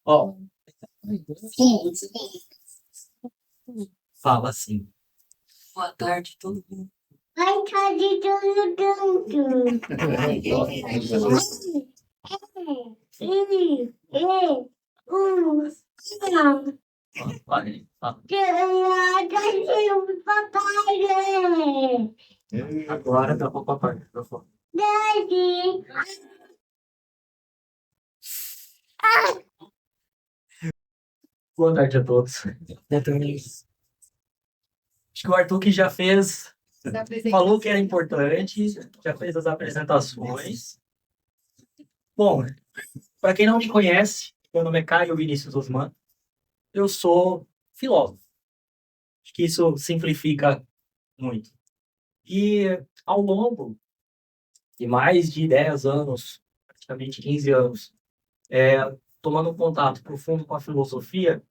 Ó, fala assim. Boa tarde, todo mundo. Ai, tá de tudo. Não. Vai, fala. Agora dá pra papai. Daddy. Boa tarde a todos. Acho que o Arthur que já fez, falou que era importante, já fez as apresentações. Bom, para quem não me conhece, meu nome é Caio Vinícius Osman. Eu sou filósofo. Acho que isso simplifica muito. E ao longo de mais de 10 anos, praticamente 15 anos, tomando um contato profundo com a filosofia,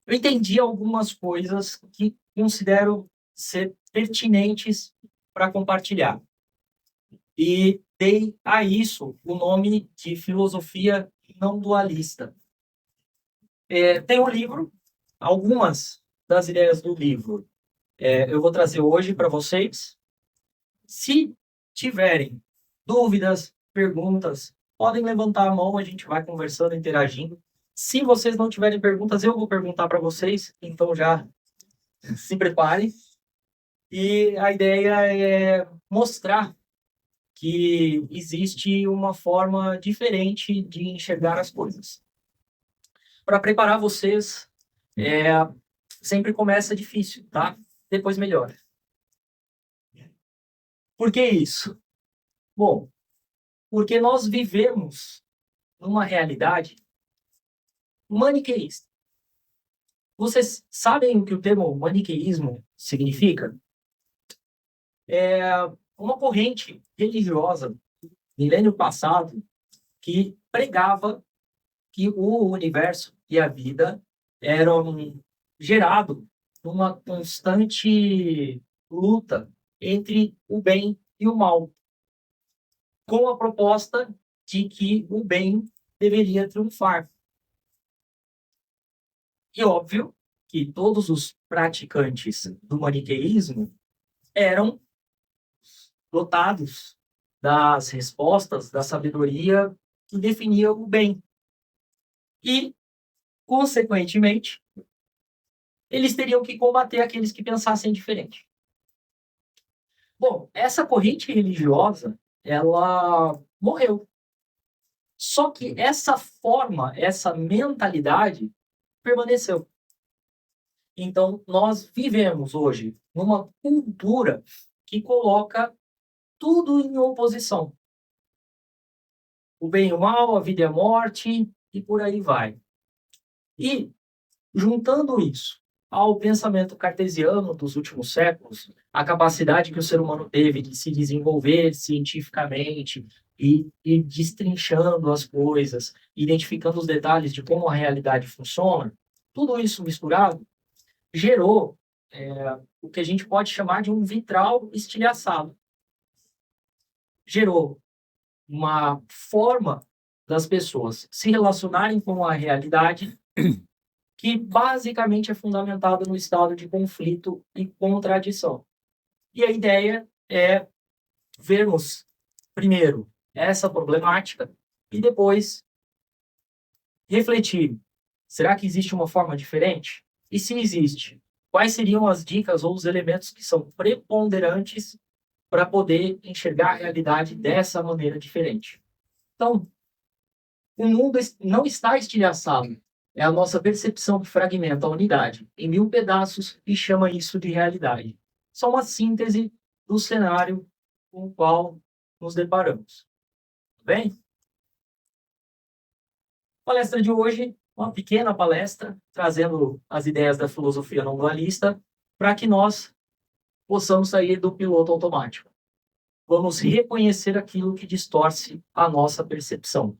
eu entendi algumas coisas que considero ser pertinentes para compartilhar. E dei a isso o nome de filosofia não dualista. Tem um livro, algumas das ideias do livro eu vou trazer hoje para vocês. Se tiverem dúvidas, perguntas, podem levantar a mão, a gente vai conversando, interagindo. Se vocês não tiverem perguntas, eu vou perguntar para vocês, então já se preparem. E a ideia é mostrar que existe uma forma diferente de enxergar as coisas. Para preparar vocês, sempre começa difícil, tá? Depois melhora. Por que isso? Bom, porque nós vivemos numa realidade maniqueísta. Vocês sabem o que o termo maniqueísmo significa? É uma corrente religiosa, milênio passado, que pregava que o universo e a vida eram gerados numa constante luta entre o bem e o mal, com a proposta de que o bem deveria triunfar. E óbvio que todos os praticantes do maniqueísmo eram dotados das respostas, da sabedoria que definia o bem. E, consequentemente, eles teriam que combater aqueles que pensassem diferente. Bom, essa corrente religiosa, ela morreu. Só que essa forma, essa mentalidade permaneceu. Então, nós vivemos hoje numa cultura que coloca tudo em oposição. O bem e o mal, a vida e a morte, e por aí vai. E, juntando isso ao pensamento cartesiano dos últimos séculos, a capacidade que o ser humano teve de se desenvolver cientificamente e destrinchando as coisas, identificando os detalhes de como a realidade funciona, tudo isso misturado gerou o que a gente pode chamar de um vitral estilhaçado. Gerou uma forma das pessoas se relacionarem com a realidade que basicamente é fundamentada no estado de conflito e contradição. E a ideia é vermos, primeiro, essa problemática e depois refletir. Será que existe uma forma diferente? E se existe, quais seriam as dicas ou os elementos que são preponderantes para poder enxergar a realidade dessa maneira diferente? Então, o mundo não está estilhaçado. É a nossa percepção que fragmenta a unidade em mil pedaços e chama isso de realidade. Só uma síntese do cenário com o qual nos deparamos. Tudo bem? A palestra de hoje, uma pequena palestra, trazendo as ideias da filosofia não dualista, para que nós possamos sair do piloto automático. Vamos reconhecer aquilo que distorce a nossa percepção.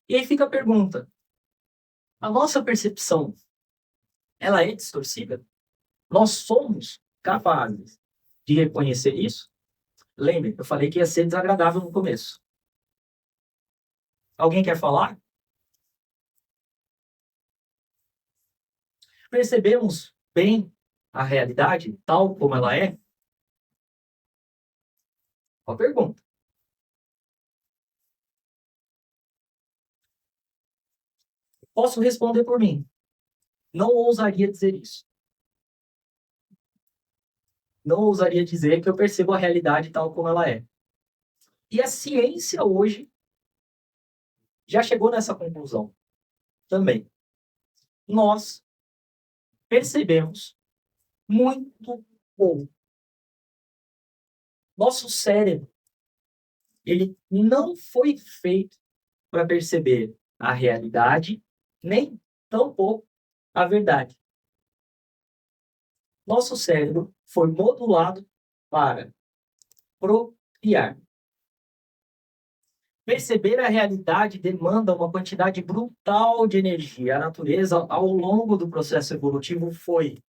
E aí fica a pergunta: a nossa percepção, ela é distorcida? Nós somos capazes de reconhecer isso? Lembre, eu falei que ia ser desagradável no começo. Alguém quer falar? Percebemos bem a realidade tal como ela é? Uma pergunta. Posso responder por mim. Não ousaria dizer isso. Não ousaria dizer que eu percebo a realidade tal como ela é. E a ciência hoje já chegou nessa conclusão também. Nós percebemos muito pouco. Nosso cérebro, ele não foi feito para perceber a realidade, nem tampouco a verdade. Nosso cérebro foi modulado para procriar. Perceber a realidade demanda uma quantidade brutal de energia. A natureza, ao longo do processo evolutivo, foi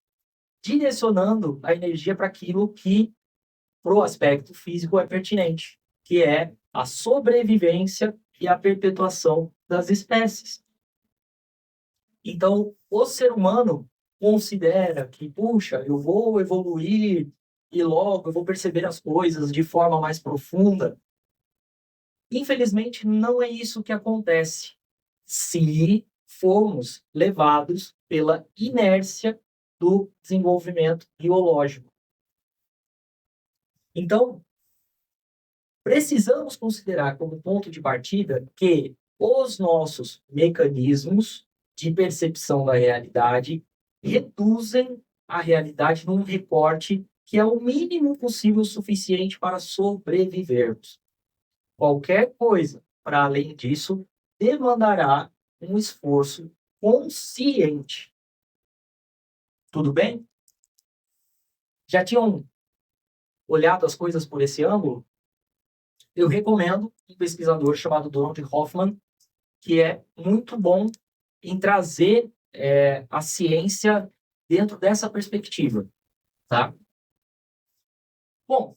direcionando a energia para aquilo que, para o aspecto físico, é pertinente, que é a sobrevivência e a perpetuação das espécies. Então, o ser humano considera que, puxa, eu vou evoluir e logo eu vou perceber as coisas de forma mais profunda. Infelizmente, não é isso que acontece se formos levados pela inércia do desenvolvimento biológico. Então, precisamos considerar como ponto de partida que os nossos mecanismos de percepção da realidade reduzem a realidade num recorte que é o mínimo possível suficiente para sobrevivermos. Qualquer coisa para além disso demandará um esforço consciente. Tudo bem? Já tinham olhado as coisas por esse ângulo? Eu recomendo um pesquisador chamado Donald Hoffman, que é muito bom em trazer a ciência dentro dessa perspectiva, tá? Bom,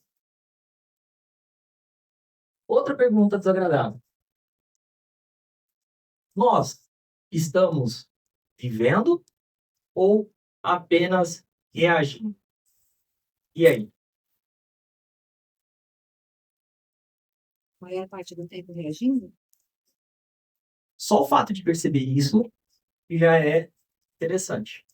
outra pergunta desagradável. Nós estamos vivendo ou apenas reagindo? E aí? Maior parte do tempo reagindo? Só o fato de perceber isso já é interessante.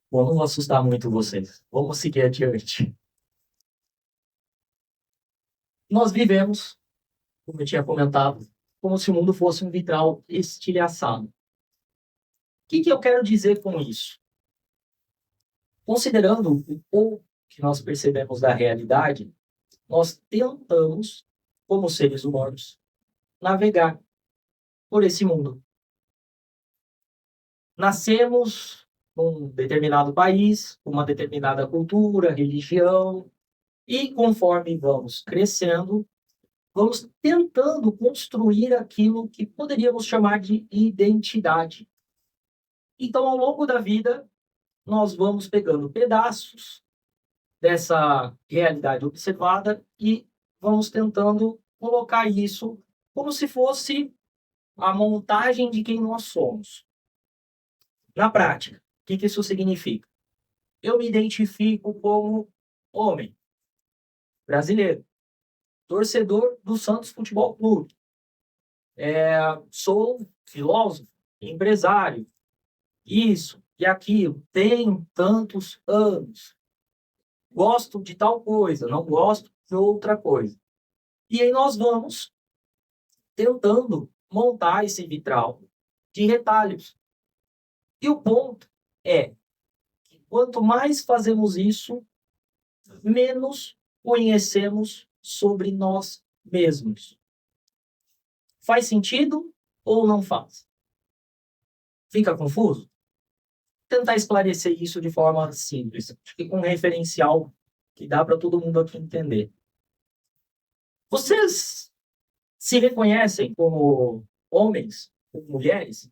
Bom, não vou assustar muito vocês. Vamos seguir adiante. Nós vivemos, como eu tinha comentado, como se o mundo fosse um vitral estilhaçado. O que eu quero dizer com isso? Considerando o pouco que nós percebemos da realidade, nós tentamos, como seres humanos, navegar por esse mundo. Nascemos num determinado país, uma determinada cultura, religião, e conforme vamos crescendo, vamos tentando construir aquilo que poderíamos chamar de identidade. Então, ao longo da vida, nós vamos pegando pedaços dessa realidade observada e vamos tentando colocar isso como se fosse a montagem de quem nós somos. Na prática, o que isso significa? Eu me identifico como homem, brasileiro, torcedor do Santos Futebol Clube. Sou filósofo, empresário, isso e aquilo, tenho tantos anos, gosto de tal coisa, não gosto de outra coisa. E aí nós vamos tentando montar esse vitral de retalhos. E o ponto é que quanto mais fazemos isso, menos conhecemos sobre nós mesmos. Faz sentido ou não faz? Fica confuso? Tentar esclarecer isso de forma simples, acho que com um referencial que dá para todo mundo aqui entender. Vocês se reconhecem como homens, como mulheres?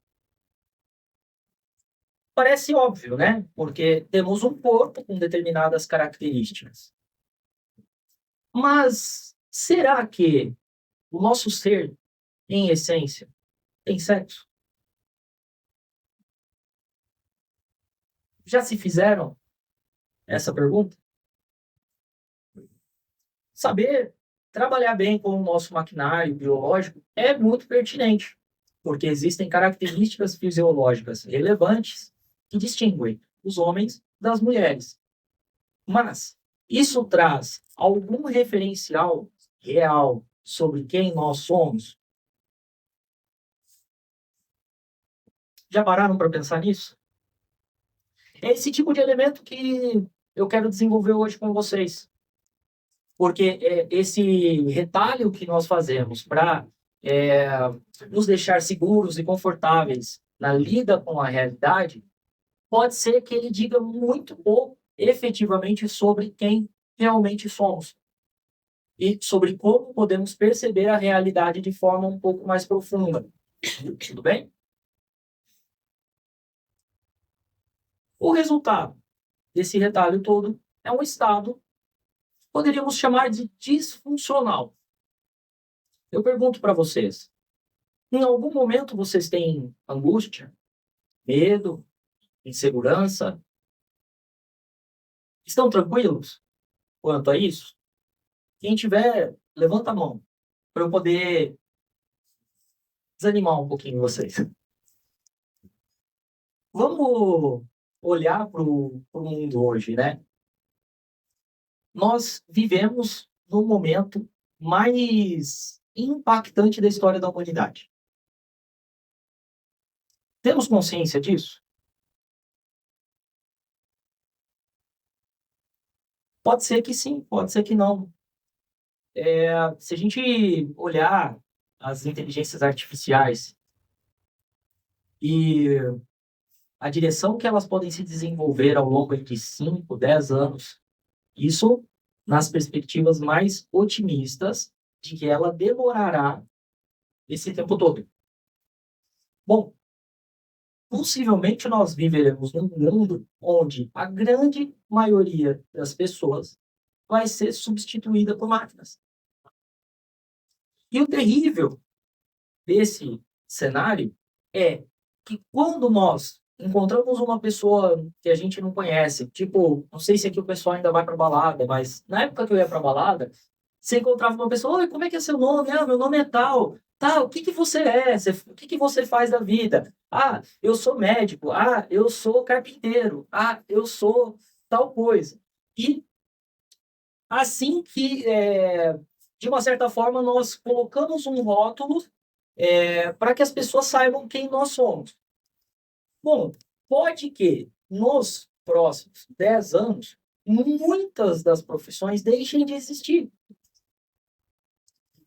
Parece óbvio, né? Porque temos um corpo com determinadas características. Mas será que o nosso ser em essência, tem sexo? Já se fizeram essa pergunta? Saber trabalhar bem com o nosso maquinário biológico é muito pertinente, porque existem características fisiológicas relevantes que distinguem os homens das mulheres. Mas isso traz algum referencial real sobre quem nós somos? Já pararam para pensar nisso? É esse tipo de elemento que eu quero desenvolver hoje com vocês. Porque esse retalho que nós fazemos para nos deixar seguros e confortáveis na lida com a realidade, pode ser que ele diga muito pouco efetivamente sobre quem realmente somos e sobre como podemos perceber a realidade de forma um pouco mais profunda. Tudo bem? O resultado desse retalho todo é um estado, poderíamos chamar de disfuncional. Eu pergunto para vocês, em algum momento vocês têm angústia, medo, insegurança? Estão tranquilos quanto a isso? Quem tiver, levanta a mão para eu poder desanimar um pouquinho vocês. Vamos olhar para o mundo hoje, né? Nós vivemos no momento mais impactante da história da humanidade. Temos consciência disso? Pode ser que sim, pode ser que não. Se a gente olhar as inteligências artificiais e a direção que elas podem se desenvolver ao longo de 5, 10 anos, isso nas perspectivas mais otimistas de que ela demorará esse tempo todo. Bom, possivelmente nós viveremos num mundo onde a grande maioria das pessoas vai ser substituída por máquinas. E o terrível desse cenário é que quando nós encontramos uma pessoa que a gente não conhece, tipo, não sei se aqui o pessoal ainda vai para balada, mas na época que eu ia para balada, você encontrava uma pessoa, oi, como é que é seu nome? Ah, meu nome é tal. Tal, o que que você é? O que que você faz da vida? Ah, eu sou médico. Ah, eu sou carpinteiro. Ah, eu sou tal coisa. E assim que, de uma certa forma, nós colocamos um rótulo para que as pessoas saibam quem nós somos. Bom, pode que nos próximos 10 anos, muitas das profissões deixem de existir.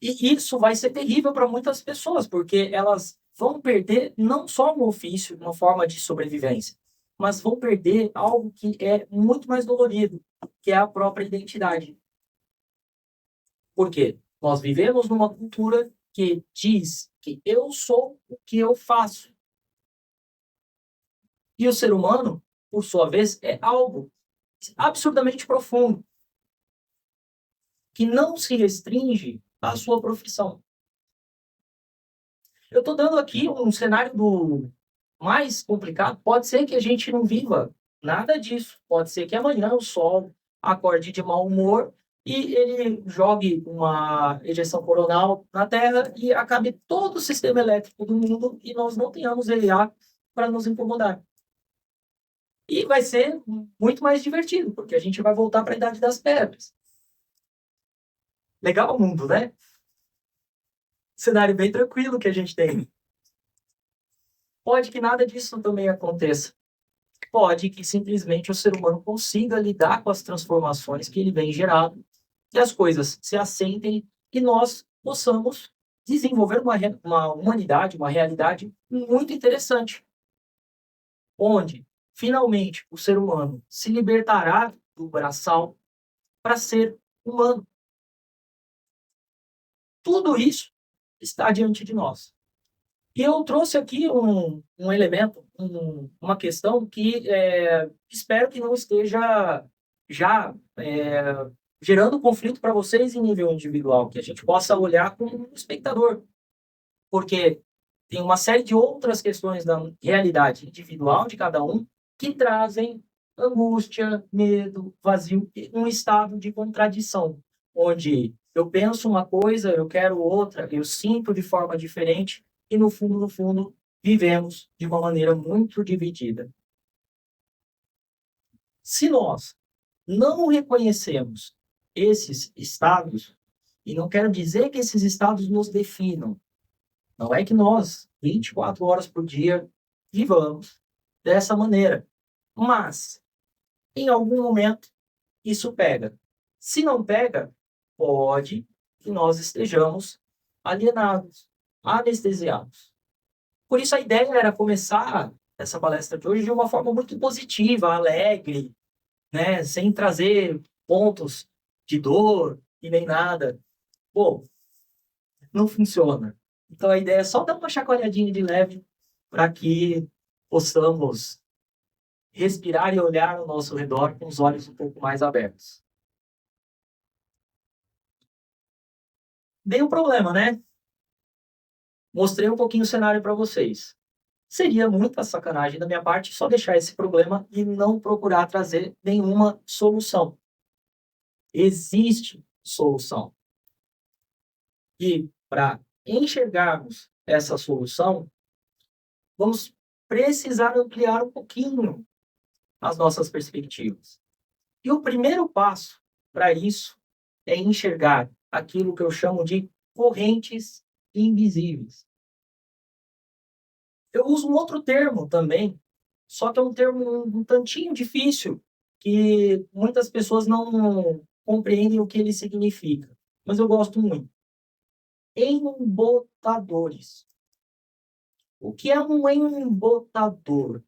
E isso vai ser terrível para muitas pessoas, porque elas vão perder não só um ofício, uma forma de sobrevivência, mas vão perder algo que é muito mais dolorido, que é a própria identidade. Por quê? Nós vivemos numa cultura que diz que eu sou o que eu faço. E o ser humano, por sua vez, é algo absurdamente profundo, que não se restringe à sua profissão. Eu estou dando aqui um cenário do mais complicado. Pode ser que a gente não viva nada disso. Pode ser que amanhã o Sol acorde de mau humor e ele jogue uma ejeção coronal na Terra e acabe todo o sistema elétrico do mundo e nós não tenhamos EA para nos incomodar. E vai ser muito mais divertido, porque a gente vai voltar para a Idade das Pedras. Legal o mundo, né? Cenário bem tranquilo que a gente tem. Pode que nada disso também aconteça. Pode que simplesmente o ser humano consiga lidar com as transformações que ele vem gerando, que as coisas se assentem e nós possamos desenvolver uma humanidade, uma realidade muito interessante, onde finalmente o ser humano se libertará do braçal para ser humano. Tudo isso está diante de nós. E eu trouxe aqui um elemento, uma questão que espero que não esteja já gerando conflito para vocês em nível individual, que a gente possa olhar como um espectador. porque tem uma série de outras questões da realidade individual de cada um que trazem angústia, medo, vazio, um estado de contradição, onde eu penso uma coisa, eu quero outra, eu sinto de forma diferente e no fundo, vivemos de uma maneira muito dividida. Se nós não reconhecemos esses estados, e não quero dizer que esses estados nos definam, não é que nós, 24 horas por dia, vivamos dessa maneira, mas em algum momento isso pega. Se não pega, pode que nós estejamos alienados, anestesiados. Por isso a ideia era começar essa palestra de hoje de uma forma muito positiva, alegre, né? Sem trazer pontos de dor e nem nada. Bom, não funciona. Então a ideia é só dar uma chacoalhadinha de leve para que possamos respirar e olhar ao nosso redor com os olhos um pouco mais abertos. Dei um problema, né? Mostrei um pouquinho o cenário para vocês. Seria muita sacanagem da minha parte só deixar esse problema e não procurar trazer nenhuma solução. Existe solução. E para enxergarmos essa solução, vamos precisar ampliar um pouquinho as nossas perspectivas. E o primeiro passo para isso é enxergar aquilo que eu chamo de correntes invisíveis. Eu uso um outro termo também, só que é um termo um tantinho difícil, que muitas pessoas não compreendem o que ele significa, mas eu gosto muito. Embotadores. O que é um embotador?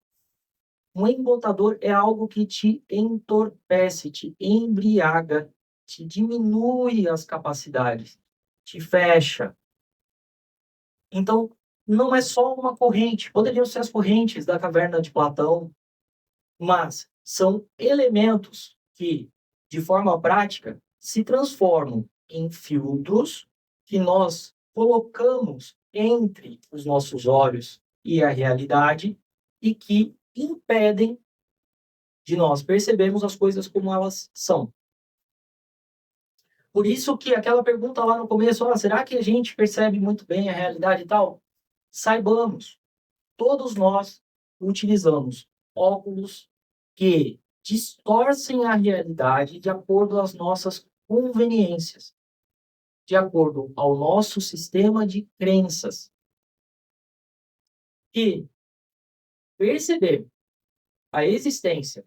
Um embotador é algo que te entorpece, te embriaga, te diminui as capacidades, te fecha. Então, não é só uma corrente. Poderiam ser as correntes da caverna de Platão, mas são elementos que, de forma prática, se transformam em filtros que nós colocamos entre os nossos olhos e a realidade e que impedem de nós percebermos as coisas como elas são. Por isso que aquela pergunta lá no começo, será que a gente percebe muito bem a realidade e tal? Saibamos, todos nós utilizamos óculos que distorcem a realidade de acordo às nossas conveniências, de acordo ao nosso sistema de crenças. E perceber a existência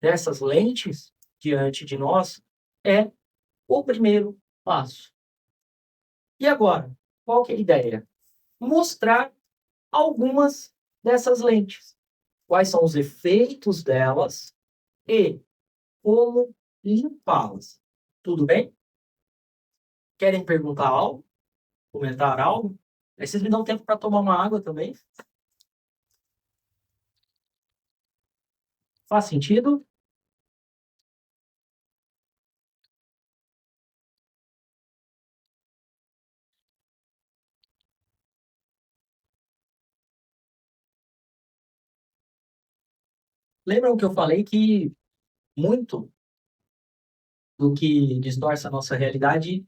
dessas lentes diante de nós é o primeiro passo. E agora, qual que é a ideia? Mostrar algumas dessas lentes. Quais são os efeitos delas e como limpá-las. Tudo bem? Querem perguntar algo? Comentar algo? Aí vocês me dão tempo para tomar uma água também. Faz sentido? Lembram que eu falei que muito do que distorce a nossa realidade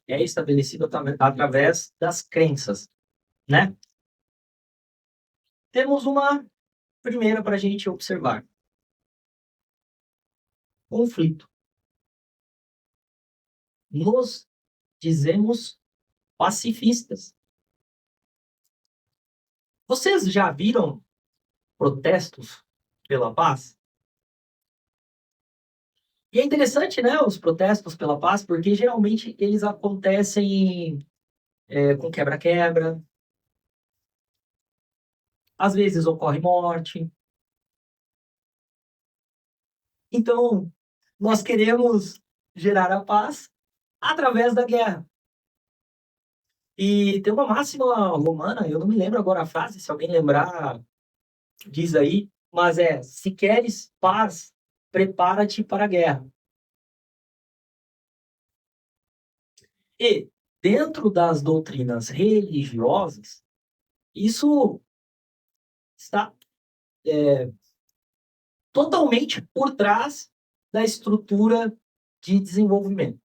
é estabelecido através das crenças, né? Temos uma primeira para a gente observar. Conflito. Nos dizemos pacifistas. Vocês já viram protestos pela paz? E é interessante, né, os protestos pela paz, porque geralmente eles acontecem com quebra-quebra, às vezes ocorre morte. Então, nós queremos gerar a paz através da guerra. E tem uma máxima romana, eu não me lembro agora a frase, se alguém lembrar, diz aí, mas se queres paz, prepara-te para a guerra. E dentro das doutrinas religiosas, isso está totalmente por trás da estrutura de desenvolvimento.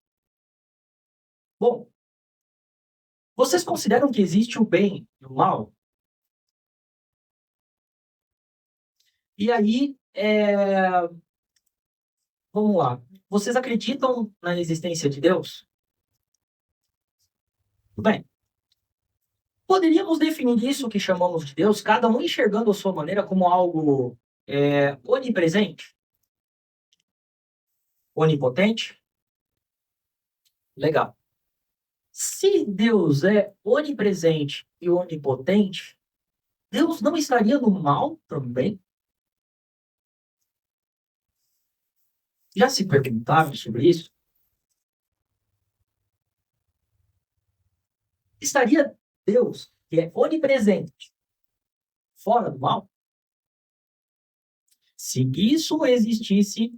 Bom, vocês consideram que existe o bem e o mal? E aí, vamos lá. Vocês acreditam na existência de Deus? Tudo bem. Poderíamos definir isso que chamamos de Deus, cada um enxergando a sua maneira como algo onipresente? Onipotente? Legal. Se Deus é onipresente e onipotente, Deus não estaria no mal também? Já se perguntaram sobre isso? Estaria Deus, que é onipresente, fora do mal? Se isso existisse,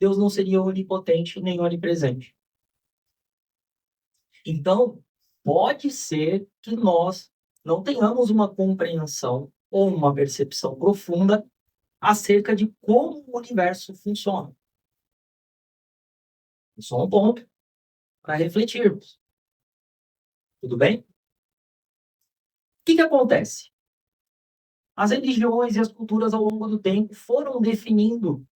Deus não seria onipotente nem onipresente. Então, pode ser que nós não tenhamos uma compreensão ou uma percepção profunda acerca de como o universo funciona. Só um ponto para refletirmos. Tudo bem? O que acontece? As religiões e as culturas ao longo do tempo foram definindo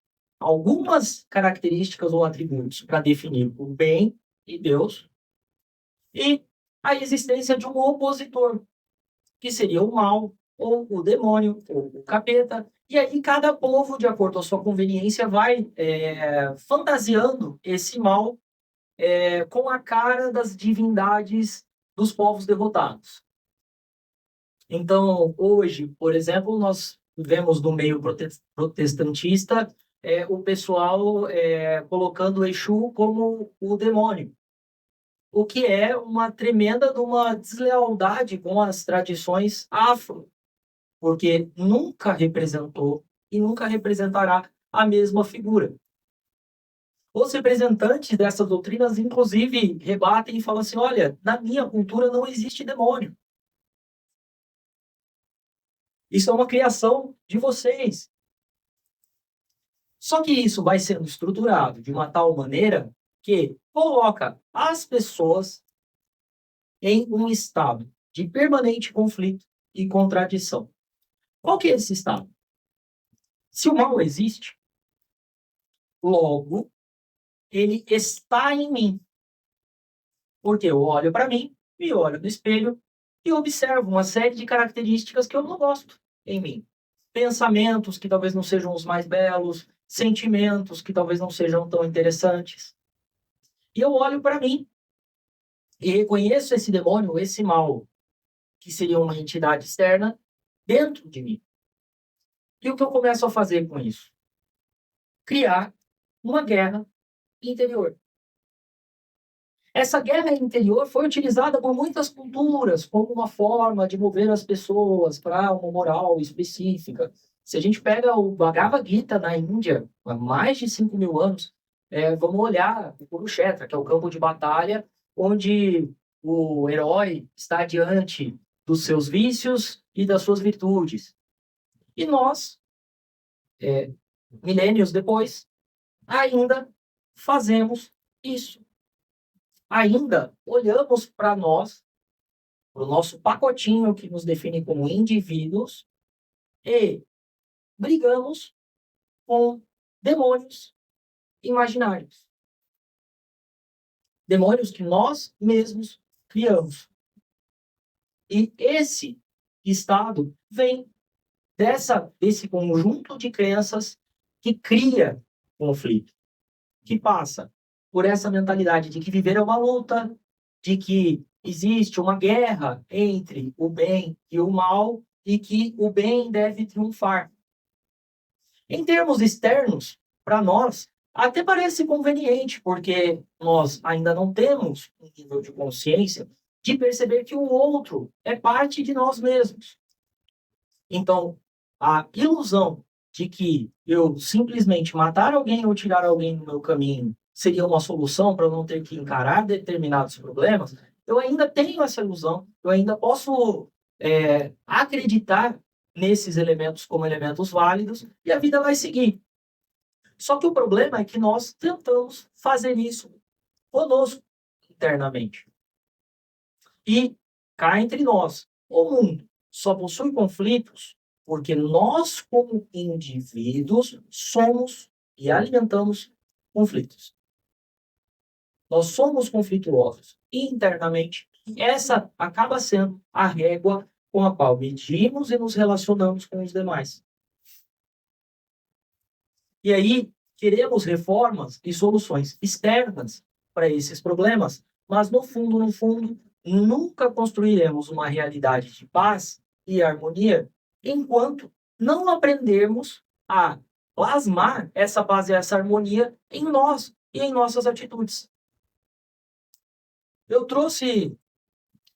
algumas características ou atributos para definir o bem e Deus e a existência de um opositor, que seria o mal, ou o demônio, ou o capeta. E aí cada povo, de acordo com a sua conveniência, vai fantasiando esse mal com a cara das divindades dos povos derrotados. Então, hoje, por exemplo, nós vemos no meio protestantista o pessoal colocando o Exu como o demônio, o que é uma tremenda de uma deslealdade com as tradições afro, porque nunca representou e nunca representará a mesma figura. Os representantes dessas doutrinas, inclusive, rebatem e falam assim, olha, na minha cultura não existe demônio. Isso é uma criação de vocês. Só que isso vai sendo estruturado de uma tal maneira que coloca as pessoas em um estado de permanente conflito e contradição. Qual que é esse estado? Se o mal existe, logo, ele está em mim. Porque eu olho para mim, me olho no espelho e observo uma série de características que eu não gosto em mim. Pensamentos que talvez não sejam os mais belos, sentimentos que talvez não sejam tão interessantes. E eu olho para mim e reconheço esse demônio, esse mal, que seria uma entidade externa, dentro de mim. E o que eu começo a fazer com isso? Criar uma guerra interior. Essa guerra interior foi utilizada por muitas culturas como uma forma de mover as pessoas para uma moral específica. Se a gente pega o Bhagavad Gita na Índia, há mais de 5.000 anos, vamos olhar o Kurukshetra, que é o campo de batalha, onde o herói está diante dos seus vícios e das suas virtudes. E nós, milênios depois, ainda fazemos isso. Ainda olhamos para nós, para o nosso pacotinho que nos define como indivíduos, e brigamos com demônios imaginários. Demônios que nós mesmos criamos. E esse estado vem desse conjunto de crenças que cria conflito, que passa por essa mentalidade de que viver é uma luta, de que existe uma guerra entre o bem e o mal e que o bem deve triunfar. Em termos externos, para nós, até parece conveniente, porque nós ainda não temos um nível de consciência de perceber que o outro é parte de nós mesmos. Então, a ilusão de que eu simplesmente matar alguém ou tirar alguém do meu caminho seria uma solução para eu não ter que encarar determinados problemas eu ainda tenho essa ilusão, eu ainda posso acreditar nesses elementos como elementos válidos e a vida vai seguir. Só que o problema é que nós tentamos fazer isso conosco internamente. E cá entre nós, o mundo só possui conflitos porque nós, como indivíduos, somos e alimentamos conflitos. Nós somos conflituosos internamente. Essa acaba sendo a régua com a qual medimos e nos relacionamos com os demais. E aí, queremos reformas e soluções externas para esses problemas, mas no fundo, nunca construiremos uma realidade de paz e harmonia enquanto não aprendermos a plasmar essa paz e essa harmonia em nós e em nossas atitudes. Eu trouxe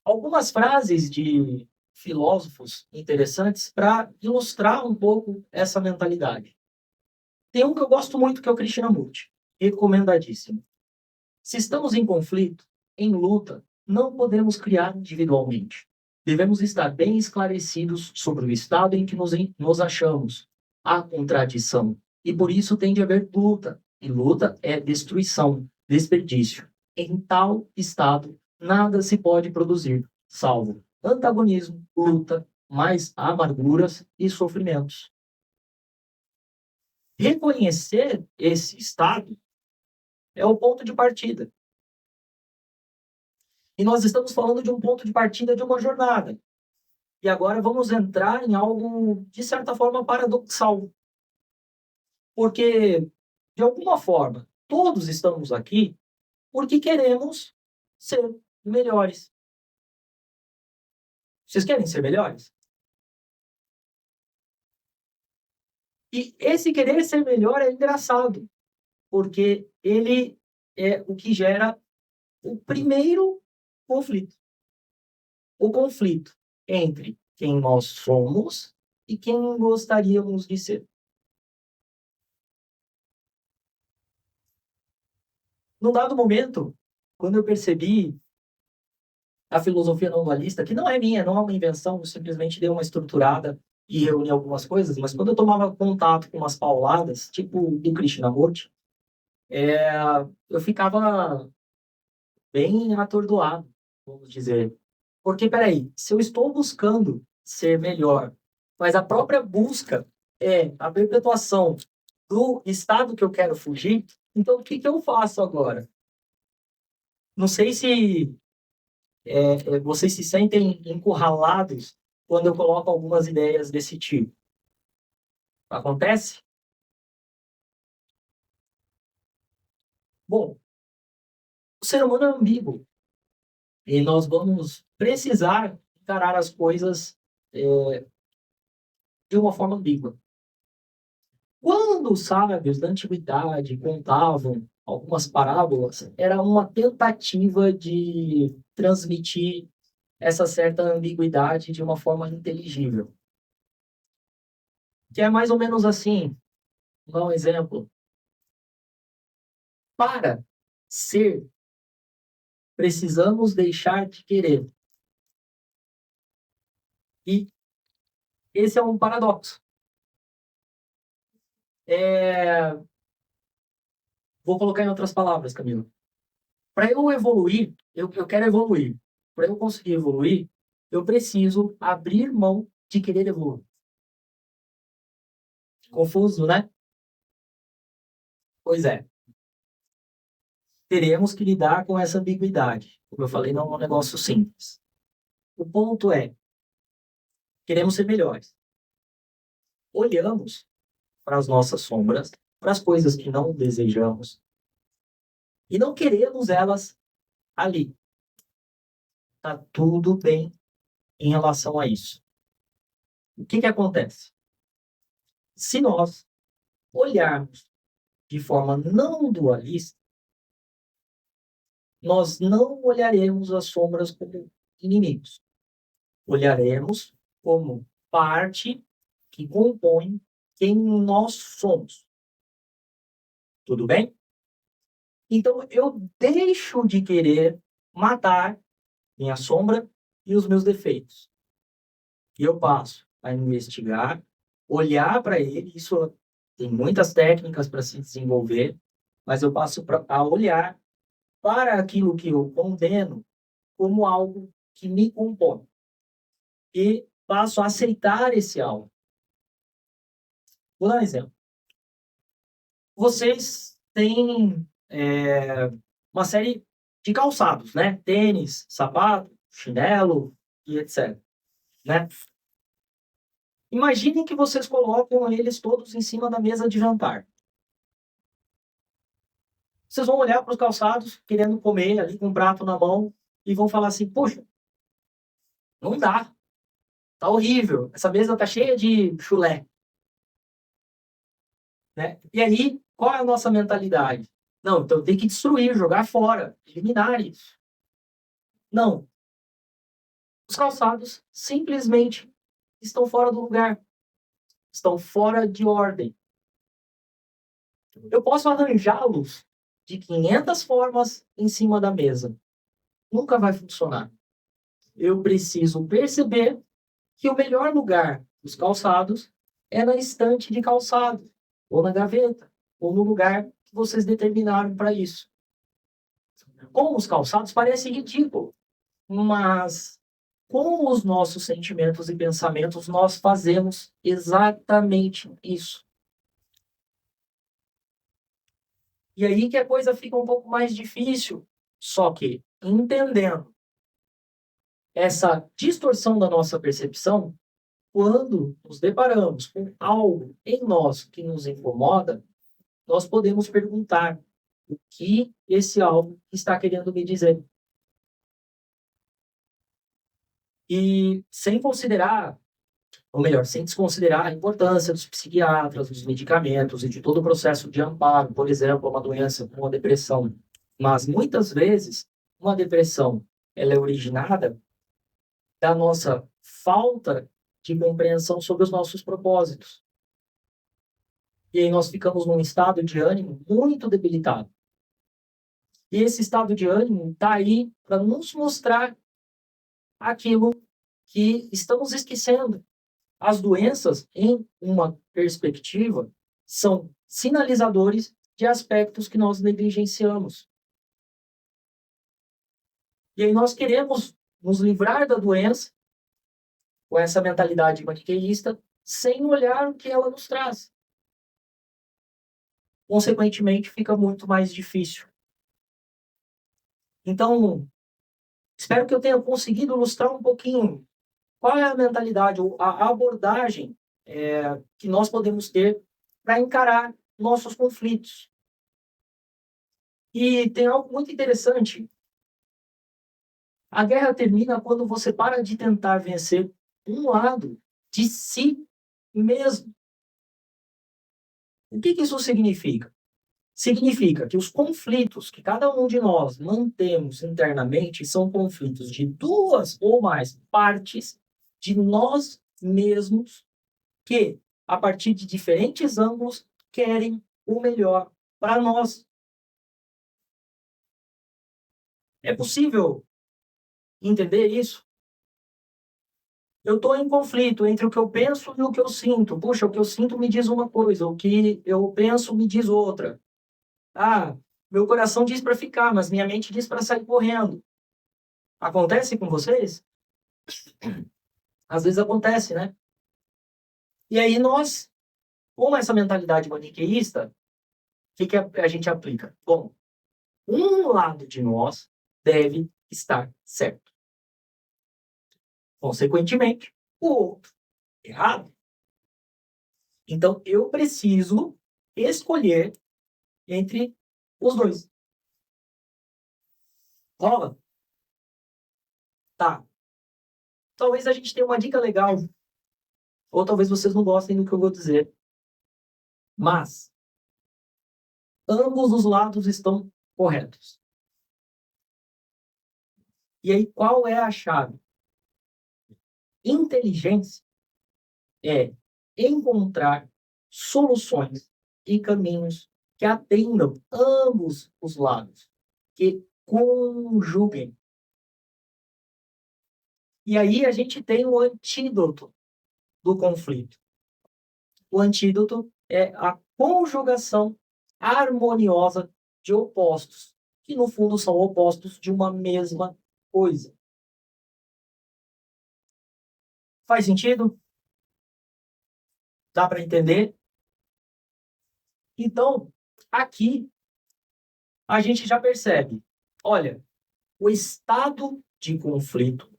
algumas frases de filósofos interessantes para ilustrar um pouco essa mentalidade. Tem um que eu gosto muito, que é o Krishnamurti. Recomendadíssimo. Se estamos em conflito, em luta, não podemos criar individualmente. Devemos estar bem esclarecidos sobre o estado em que nos achamos. Há contradição. E por isso tem de haver luta. E luta é destruição, desperdício. Em tal estado, nada se pode produzir, salvo antagonismo, luta, mais amarguras e sofrimentos. Reconhecer esse estado é o ponto de partida. E nós estamos falando de um ponto de partida de uma jornada. E agora vamos entrar em algo, de certa forma, paradoxal. Porque, de alguma forma, todos estamos aqui porque queremos ser melhores. Vocês querem ser melhores? E esse querer ser melhor é engraçado, porque ele é o que gera o primeiro conflito. O conflito entre quem nós somos e quem gostaríamos de ser. Num dado momento, quando eu percebi a filosofia não dualista, que não é minha, não é uma invenção, eu simplesmente dei uma estruturada e reuni algumas coisas, mas quando eu tomava contato com umas pauladas, tipo do Krishnamurti, eu ficava bem atordoado, vamos dizer. Porque, peraí, se eu estou buscando ser melhor, mas a própria busca é a perpetuação do estado que eu quero fugir, então o que que eu faço agora? Não sei se vocês se sentem encurralados quando eu coloco algumas ideias desse tipo. Acontece? Bom, o ser humano é ambíguo e nós vamos precisar encarar as coisas de uma forma ambígua. Quando os sábios da antiguidade contavam algumas parábolas, era uma tentativa de transmitir essa certa ambiguidade de uma forma inteligível. Que é mais ou menos assim, vou dar um exemplo. Para ser, precisamos deixar de querer. E esse é um paradoxo. Vou colocar em outras palavras, Camilo. Para eu evoluir, eu quero evoluir. Para eu conseguir evoluir, eu preciso abrir mão de querer evoluir. Confuso, né? Pois é. Teremos que lidar com essa ambiguidade. Como eu falei, não é um negócio simples. O ponto é, queremos ser melhores. Olhamos para as nossas sombras, para as coisas que não desejamos, e não queremos elas ali. Tá tudo bem em relação a isso. O que que acontece? Se nós olharmos de forma não dualista, nós não olharemos as sombras como inimigos. Olharemos como parte que compõe quem nós somos. Tudo bem? Então, eu deixo de querer matar minha sombra e os meus defeitos. E eu passo a investigar, olhar para ele, isso tem muitas técnicas para se desenvolver, mas eu passo a olhar para aquilo que eu condeno como algo que me compõe. E passo a aceitar esse algo. Vou dar um exemplo. Vocês têm uma série de calçados, né? Tênis, sapato, chinelo e etc. Né? Imaginem que vocês colocam eles todos em cima da mesa de jantar. Vocês vão olhar para os calçados, querendo comer ali com um prato na mão, e vão falar assim, poxa, não dá. Tá horrível. Essa mesa tá cheia de chulé. Né? E aí, qual é a nossa mentalidade? Não, então tem que destruir, jogar fora, eliminar isso. Não. Os calçados simplesmente estão fora do lugar. Estão fora de ordem. Eu posso arranjá-los de 500 formas em cima da mesa. Nunca vai funcionar. Eu preciso perceber que o melhor lugar dos calçados é na estante de calçado, ou na gaveta, ou no lugar que vocês determinaram para isso. Com os calçados parece ridículo, mas com os nossos sentimentos e pensamentos nós fazemos exatamente isso. E aí que a coisa fica um pouco mais difícil, só que entendendo essa distorção da nossa percepção, quando nos deparamos com algo em nós que nos incomoda, nós podemos perguntar o que esse algo está querendo me dizer. E sem considerar, ou melhor, sem desconsiderar a importância dos psiquiatras, dos medicamentos e de todo o processo de amparo, por exemplo, uma doença como a depressão. Mas muitas vezes, uma depressão ela é originada da nossa falta de compreensão sobre os nossos propósitos. E aí nós ficamos num estado de ânimo muito debilitado. E esse estado de ânimo está aí para nos mostrar aquilo que estamos esquecendo. As doenças, em uma perspectiva, são sinalizadores de aspectos que nós negligenciamos. E aí nós queremos nos livrar da doença com essa mentalidade maniqueísta, sem olhar o que ela nos traz. Consequentemente, fica muito mais difícil. Então, espero que eu tenha conseguido ilustrar um pouquinho qual é a mentalidade ou a abordagem que nós podemos ter para encarar nossos conflitos. E tem algo muito interessante. A guerra termina quando você para de tentar vencer um lado de si mesmo. O que isso significa? Significa que os conflitos que cada um de nós mantemos internamente são conflitos de duas ou mais partes de nós mesmos que, a partir de diferentes ângulos, querem o melhor para nós. É possível entender isso? Eu estou em conflito entre o que eu penso e o que eu sinto. Puxa, o que eu sinto me diz uma coisa, o que eu penso me diz outra. Ah, meu coração diz para ficar, mas minha mente diz para sair correndo. Acontece com vocês? Às vezes acontece, né? E aí nós, com essa mentalidade maniqueísta, o que a gente aplica? Bom, um lado de nós deve estar certo. Consequentemente, o outro errado. Então, eu preciso escolher entre os dois. Rola? Tá. Talvez a gente tenha uma dica legal, ou talvez vocês não gostem do que eu vou dizer. Mas, ambos os lados estão corretos. E aí, qual é a chave? Inteligência é encontrar soluções e caminhos que atendam ambos os lados, que conjuguem. E aí a gente tem o antídoto do conflito. O antídoto é a conjugação harmoniosa de opostos, que no fundo são opostos de uma mesma coisa. Faz sentido? Dá para entender? Então, aqui a gente já percebe, olha, o estado de conflito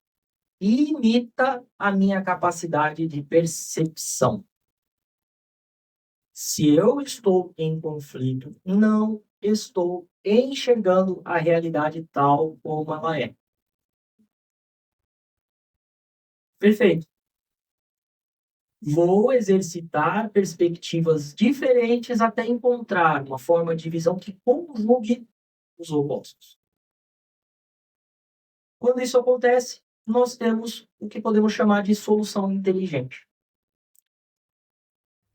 limita a minha capacidade de percepção. Se eu estou em conflito, não estou enxergando a realidade tal como ela é. Perfeito. Vou exercitar perspectivas diferentes até encontrar uma forma de visão que conjugue os opostos. Quando isso acontece, nós temos o que podemos chamar de solução inteligente.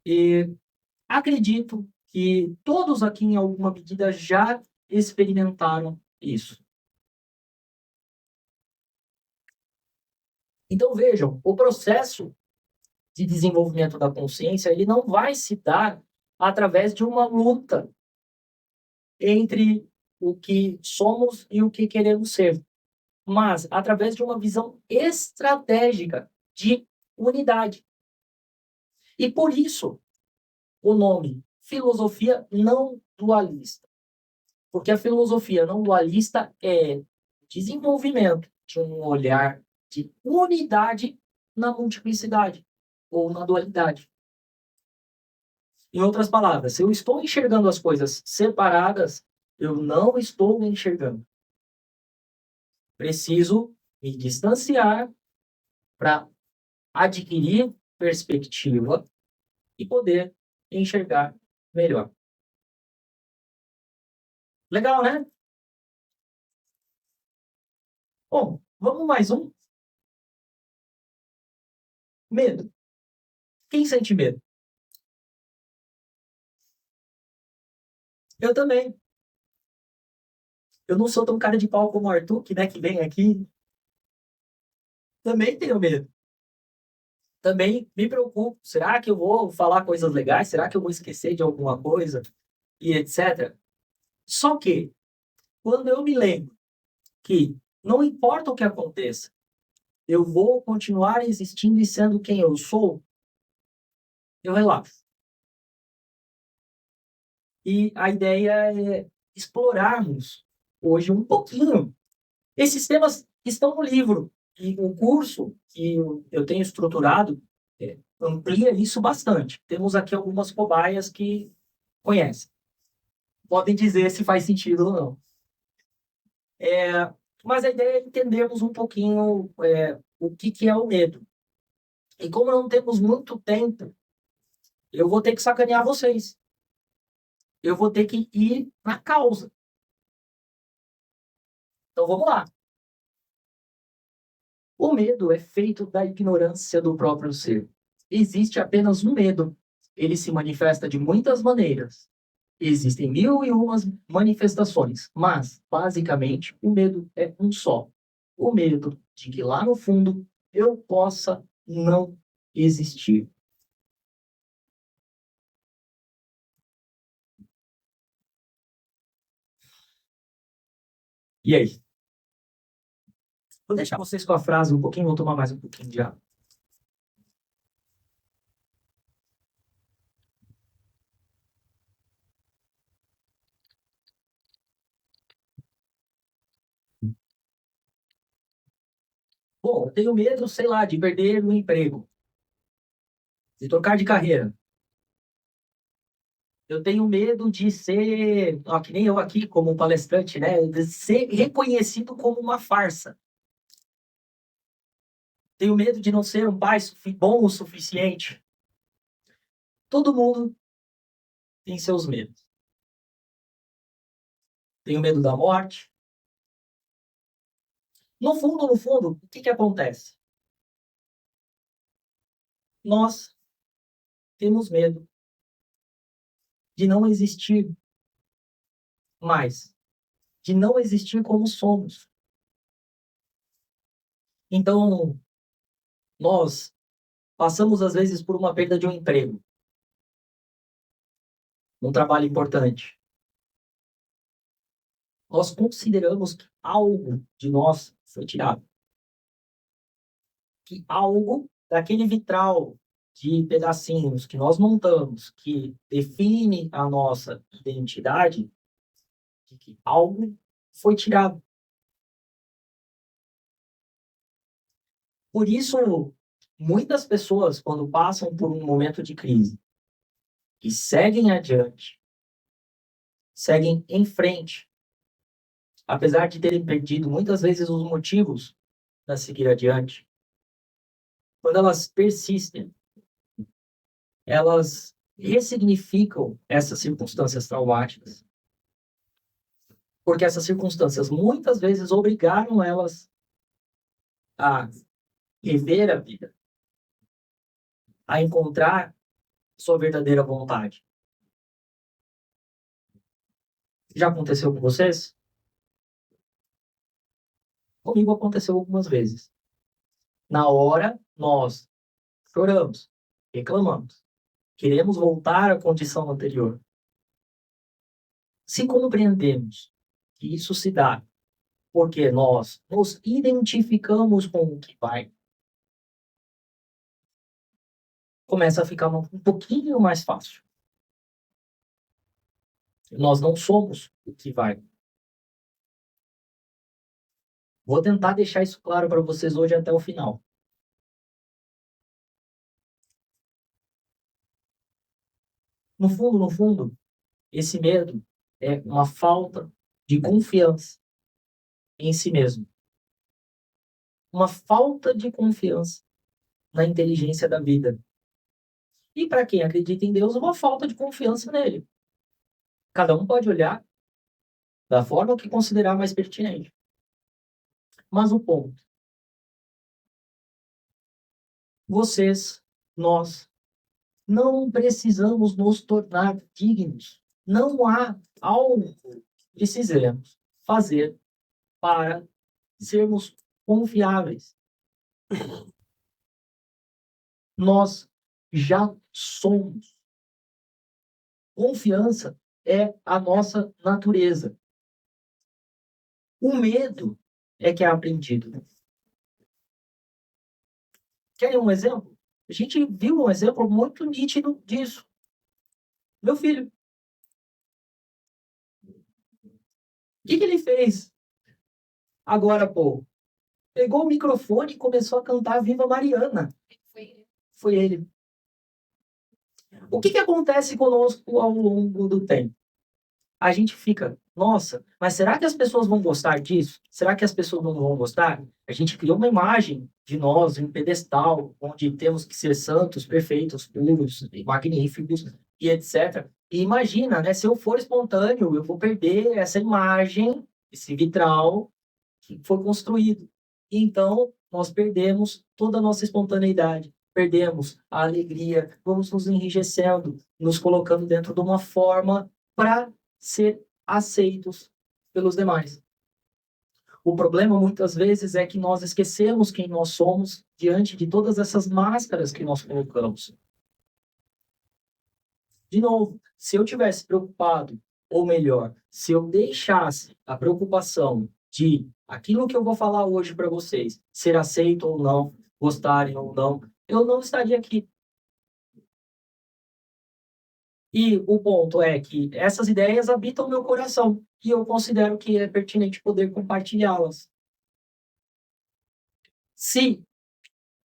E acredito que todos aqui, em alguma medida, já experimentaram isso. Então, vejam, o processo de desenvolvimento da consciência, ele não vai se dar através de uma luta entre o que somos e o que queremos ser, mas através de uma visão estratégica de unidade. E por isso, o nome filosofia não dualista. Porque a filosofia não dualista é desenvolvimento de um olhar de unidade na multiplicidade ou na dualidade. Em outras palavras, se eu estou enxergando as coisas separadas, eu não estou enxergando. Preciso me distanciar para adquirir perspectiva e poder enxergar melhor. Legal, né? Bom, vamos mais um. Medo. Quem sente medo? Eu também. Eu não sou tão cara de pau como o Arthur, que vem aqui. Também tenho medo. Também me preocupo. Será que eu vou falar coisas legais? Será que eu vou esquecer de alguma coisa? E etc. Só que, quando eu me lembro que não importa o que aconteça, eu vou continuar existindo e sendo quem eu sou, eu relaxo. E a ideia é explorarmos hoje um pouquinho. Esses temas estão no livro. E o curso que eu tenho estruturado amplia isso bastante. Temos aqui algumas cobaias que conhecem. Podem dizer se faz sentido ou não. Mas a ideia é entendermos um pouquinho o que é o medo. E como não temos muito tempo, eu vou ter que sacanear vocês. Eu vou ter que ir na causa. Então vamos lá. O medo é feito da ignorância do próprio ser. Existe apenas um medo. Ele se manifesta de muitas maneiras. Existem mil e umas manifestações, mas, basicamente, o medo é um só. O medo de que lá no fundo eu possa não existir. E aí? Vou deixar vocês com a frase um pouquinho, vou tomar mais um pouquinho de água. Bom, eu tenho medo, sei lá, de perder o emprego, de trocar de carreira. Eu tenho medo de ser, ó, que nem eu aqui, como um palestrante, né? De ser reconhecido como uma farsa. Tenho medo de não ser um pai bom o suficiente. Todo mundo tem seus medos. Tenho medo da morte. No fundo, o que acontece? Nós temos medo de não existir mais, de não existir como somos. Então, Nós passamos, às vezes, por uma perda de um emprego, um trabalho importante. Nós consideramos que algo de nós foi tirado. Que algo daquele vitral de pedacinhos que nós montamos, que define a nossa identidade, de que algo foi tirado. Por isso, muitas pessoas, quando passam por um momento de crise, e seguem adiante, seguem em frente, apesar de terem perdido muitas vezes os motivos para seguir adiante, quando elas persistem, elas ressignificam essas circunstâncias traumáticas, porque essas circunstâncias muitas vezes obrigaram elas a rever a vida, a encontrar sua verdadeira vontade. Já aconteceu com vocês? Comigo aconteceu algumas vezes. Na hora, nós choramos, reclamamos, queremos voltar à condição anterior. Se compreendemos que isso se dá porque nós nos identificamos com o que vai, começa a ficar um pouquinho mais fácil. Nós não somos o que vai. Vou tentar deixar isso claro para vocês hoje até o final. No fundo, esse medo é uma falta de confiança em si mesmo. Uma falta de confiança na inteligência da vida. E para quem acredita em Deus, uma falta de confiança nele. Cada um pode olhar da forma que considerar mais pertinente. Mas o ponto: vocês, nós, não precisamos nos tornar dignos. Não há algo que precisemos fazer para sermos confiáveis. Nós já somos. Confiança é a nossa natureza. O medo é que é aprendido. Querem um exemplo? A gente viu um exemplo muito nítido disso. Meu filho. O que ele fez? Agora, pô, pegou o microfone e começou a cantar Viva Mariana. Foi ele. O que acontece conosco ao longo do tempo? A gente fica, nossa, mas será que as pessoas vão gostar disso? Será que as pessoas não vão gostar? A gente criou uma imagem de nós, um pedestal, onde temos que ser santos, perfeitos, puros, magníficos e etc. E imagina, né? Se eu for espontâneo, eu vou perder essa imagem, esse vitral que foi construído. E então, nós perdemos toda a nossa espontaneidade, perdemos a alegria, vamos nos enrijecendo, nos colocando dentro de uma forma para ser aceitos pelos demais. O problema, muitas vezes, é que nós esquecemos quem nós somos diante de todas essas máscaras que nós colocamos. De novo, se eu tivesse preocupado, ou melhor, se eu deixasse a preocupação de aquilo que eu vou falar hoje para vocês ser aceito ou não, gostarem ou não, eu não estaria aqui. E o ponto é que essas ideias habitam meu coração e eu considero que é pertinente poder compartilhá-las. Se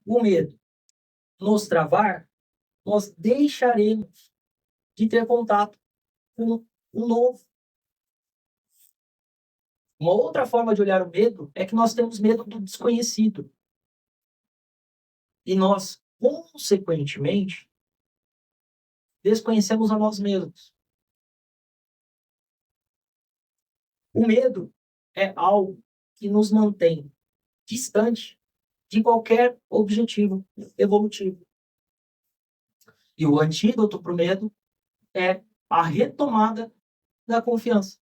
o medo nos travar, nós deixaremos de ter contato com o novo. Uma outra forma de olhar o medo é que nós temos medo do desconhecido. E nós, consequentemente, desconhecemos a nós mesmos. O medo é algo que nos mantém distante de qualquer objetivo evolutivo. E o antídoto para o medo é a retomada da confiança.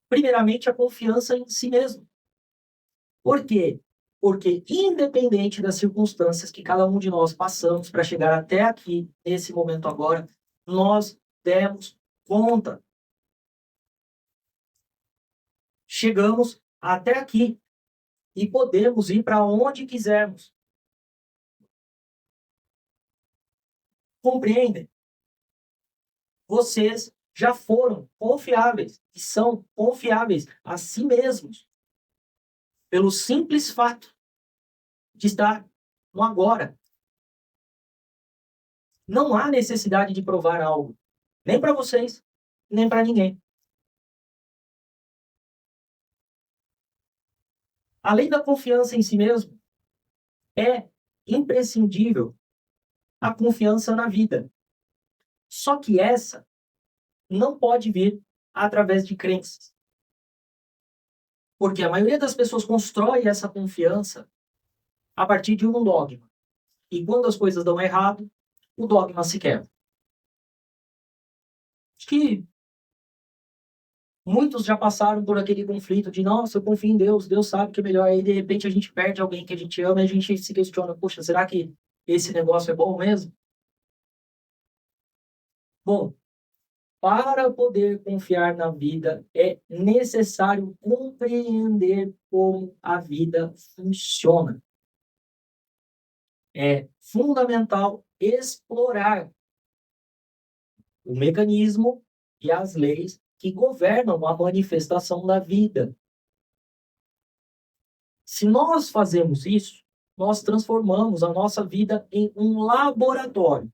Primeiramente, a confiança em si mesmo. Por quê? Porque, independente das circunstâncias que cada um de nós passamos para chegar até aqui, nesse momento agora, nós demos conta. Chegamos até aqui e podemos ir para onde quisermos. Compreendem? Vocês já foram confiáveis e são confiáveis a si mesmos pelo simples fato de estar no agora. Não há necessidade de provar algo, nem para vocês, nem para ninguém. Além da confiança em si mesmo, é imprescindível a confiança na vida. Só que essa não pode vir através de crenças. Porque a maioria das pessoas constrói essa confiança a partir de um dogma. E quando as coisas dão errado, o dogma se quebra. Acho que muitos já passaram por aquele conflito de, nossa, eu confio em Deus, Deus sabe que é melhor. Aí, de repente, a gente perde alguém que a gente ama e a gente se questiona, poxa, será que esse negócio é bom mesmo? Bom, para poder confiar na vida, é necessário compreender como a vida funciona. É fundamental explorar o mecanismo e as leis que governam a manifestação da vida. Se nós fazemos isso, nós transformamos a nossa vida em um laboratório.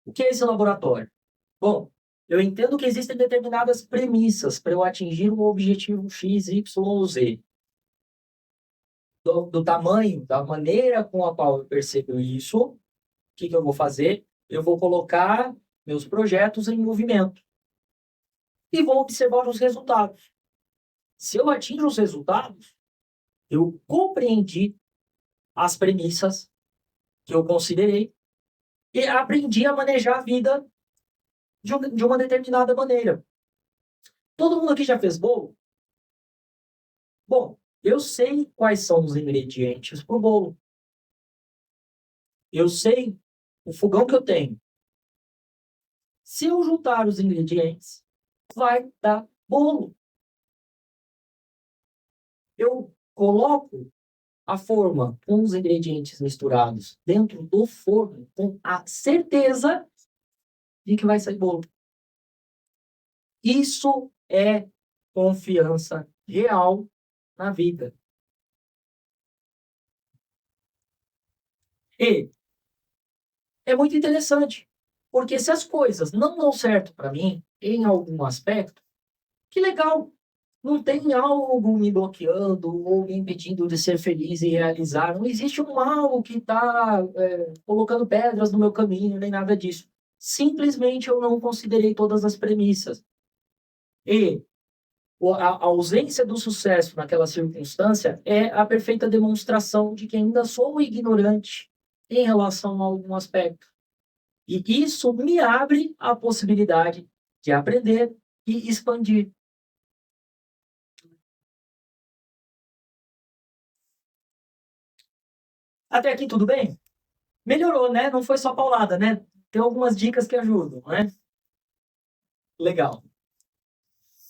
O que é esse laboratório? Bom, eu entendo que existem determinadas premissas para eu atingir um objetivo X, Y ou Z. Do tamanho, da maneira com a qual eu percebo isso, o que eu vou fazer? Eu vou colocar meus projetos em movimento e vou observar os resultados. Se eu atingo os resultados, eu compreendi as premissas que eu considerei e aprendi a manejar a vida de uma determinada maneira. Todo mundo aqui já fez bolo? Bom, eu sei quais são os ingredientes para o bolo. Eu sei o fogão que eu tenho. Se eu juntar os ingredientes, vai dar bolo. Eu coloco a forma com os ingredientes misturados dentro do forno com a certeza de que vai sair bolo. Isso é confiança real na vida. E é muito interessante, porque se as coisas não dão certo para mim, em algum aspecto, que legal! Não tem algo me bloqueando ou me impedindo de ser feliz e realizar. Não existe um mal que está colocando pedras no meu caminho, nem nada disso. Simplesmente eu não considerei todas as premissas. E a ausência do sucesso naquela circunstância é a perfeita demonstração de que ainda sou ignorante em relação a algum aspecto. E isso me abre a possibilidade de aprender e expandir. Até aqui tudo bem? Melhorou, né? Não foi só paulada, né? Tem algumas dicas que ajudam, né? Legal.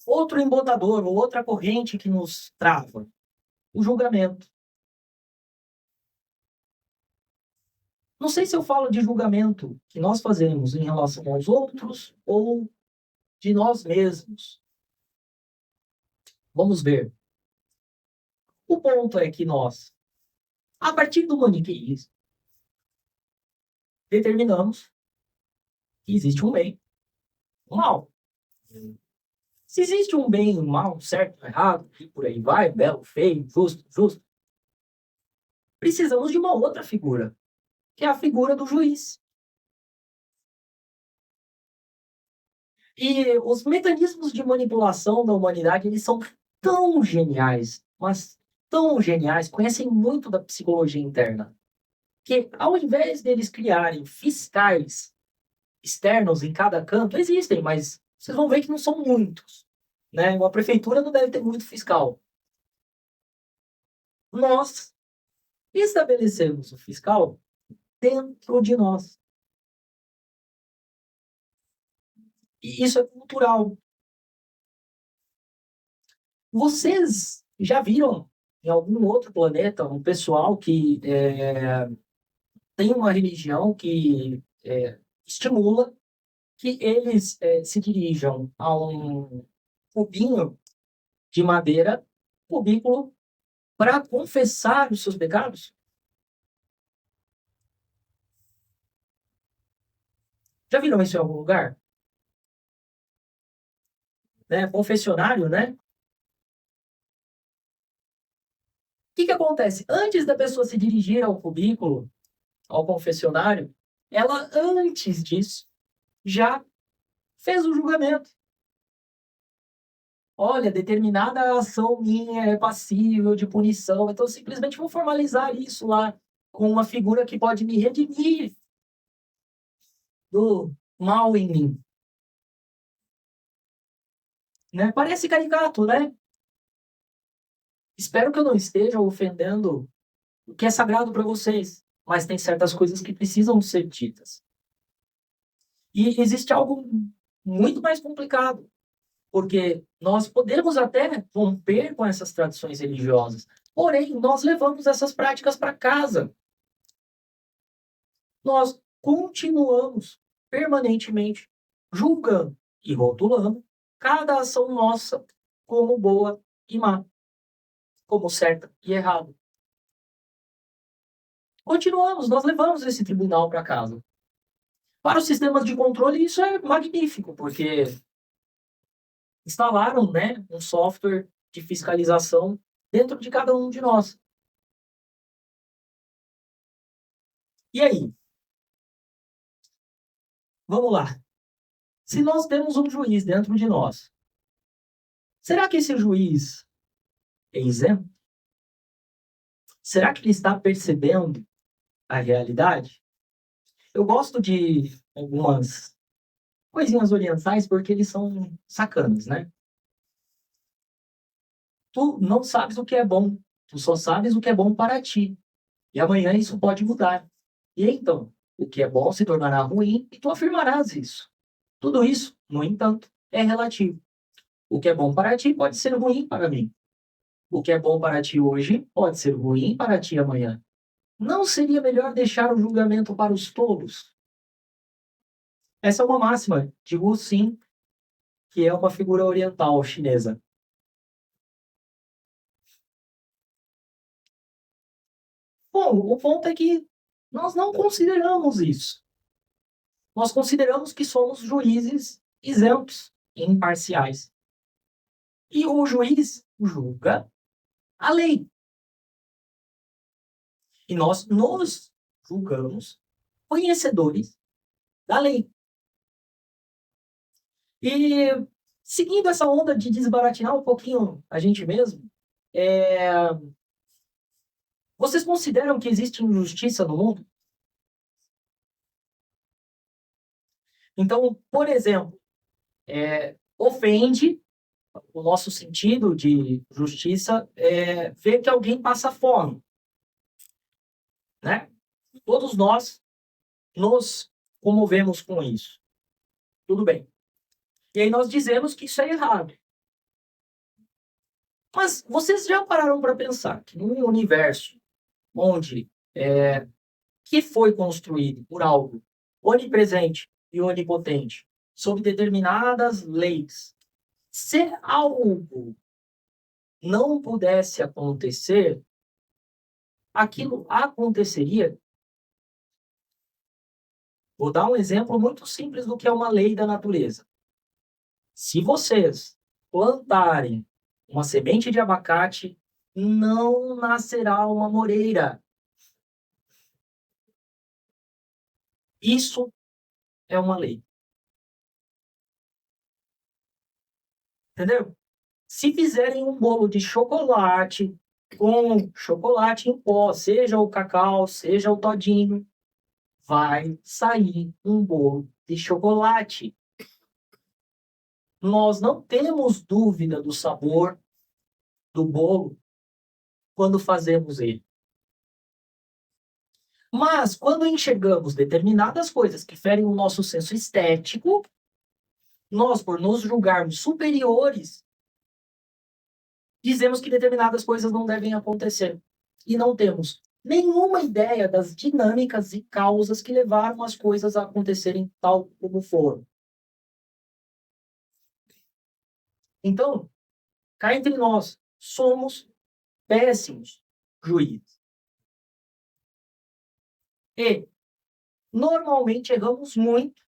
Outro embotador, ou outra corrente que nos trava, o julgamento. Não sei se eu falo de julgamento que nós fazemos em relação aos outros ou de nós mesmos. Vamos ver. O ponto é que nós, a partir do maniqueísmo, determinamos que existe um bem, um mal. Se existe um bem e um mal, certo, errado, e por aí vai, belo, feio, justo, justo, precisamos de uma outra figura, que é a figura do juiz. E os mecanismos de manipulação da humanidade, eles são tão geniais, mas tão geniais, conhecem muito da psicologia interna, que ao invés deles criarem fiscais externos em cada canto, existem, mas vocês vão ver que não são muitos, né? Uma prefeitura não deve ter muito fiscal. nós estabelecemos o fiscal dentro de nós. E isso é cultural. Vocês já viram em algum outro planeta um pessoal que tem uma religião que estimula que eles se dirijam a um cubinho de madeira, cubículo, para confessar os seus pecados? Já viram isso em algum lugar? Né? Confessionário, né? O que acontece? Antes da pessoa se dirigir ao cubículo, ao confessionário, ela, antes disso, já fez o julgamento. Olha, determinada ação minha é passível de punição, então simplesmente vou formalizar isso lá com uma figura que pode me redimir do mal em mim. Né? Parece caricato, né? Espero que eu não esteja ofendendo o que é sagrado para vocês, mas tem certas coisas que precisam ser ditas. E existe algo muito mais complicado, porque nós podemos até romper com essas tradições religiosas, porém, nós levamos essas práticas para casa. Nós continuamos permanentemente julgando e rotulando cada ação nossa como boa e má, como certa e errada. Continuamos, nós levamos esse tribunal para casa. Para os sistemas de controle, isso é magnífico, porque instalaram, né, um software de fiscalização dentro de cada um de nós. E aí? Vamos lá. Se nós temos um juiz dentro de nós, será que esse juiz é isento? Será que ele está percebendo a realidade? Eu gosto de algumas coisinhas orientais porque eles são sacanas, né? Tu não sabes o que é bom, tu só sabes o que é bom para ti. E amanhã isso pode mudar. E então, o que é bom se tornará ruim e tu afirmarás isso. Tudo isso, no entanto, é relativo. O que é bom para ti pode ser ruim para mim. O que é bom para ti hoje pode ser ruim para ti amanhã. Não seria melhor deixar o julgamento para os tolos? Essa é uma máxima de Wu Xing, que é uma figura oriental chinesa. Bom, o ponto é que nós não consideramos isso. Nós consideramos que somos juízes isentos e imparciais. E o juiz julga a lei. E nós nos julgamos conhecedores da lei. E seguindo essa onda de desbaratinar um pouquinho a gente mesmo, vocês consideram que existe injustiça no mundo? Então, por exemplo, ofende o nosso sentido de justiça ver que alguém passa fome, né? Todos nós nos comovemos com isso. Tudo bem. E aí nós dizemos que isso é errado. Mas vocês já pararam para pensar que num universo onde que foi construído por algo onipresente e onipotente, sob determinadas leis, se algo não pudesse acontecer, aquilo aconteceria? Vou dar um exemplo muito simples do que é uma lei da natureza. Se vocês plantarem uma semente de abacate, não nascerá uma moreira. Isso é uma lei. Entendeu? Se fizerem um bolo de chocolate com chocolate em pó, seja o cacau, seja o todinho, vai sair um bolo de chocolate. Nós não temos dúvida do sabor do bolo, quando fazemos ele. Mas, quando enxergamos determinadas coisas que ferem o nosso senso estético, nós, por nos julgarmos superiores, dizemos que determinadas coisas não devem acontecer. E não temos nenhuma ideia das dinâmicas e causas que levaram as coisas a acontecerem tal como foram. Então, cá entre nós, somos péssimos juízes. E, normalmente, erramos muito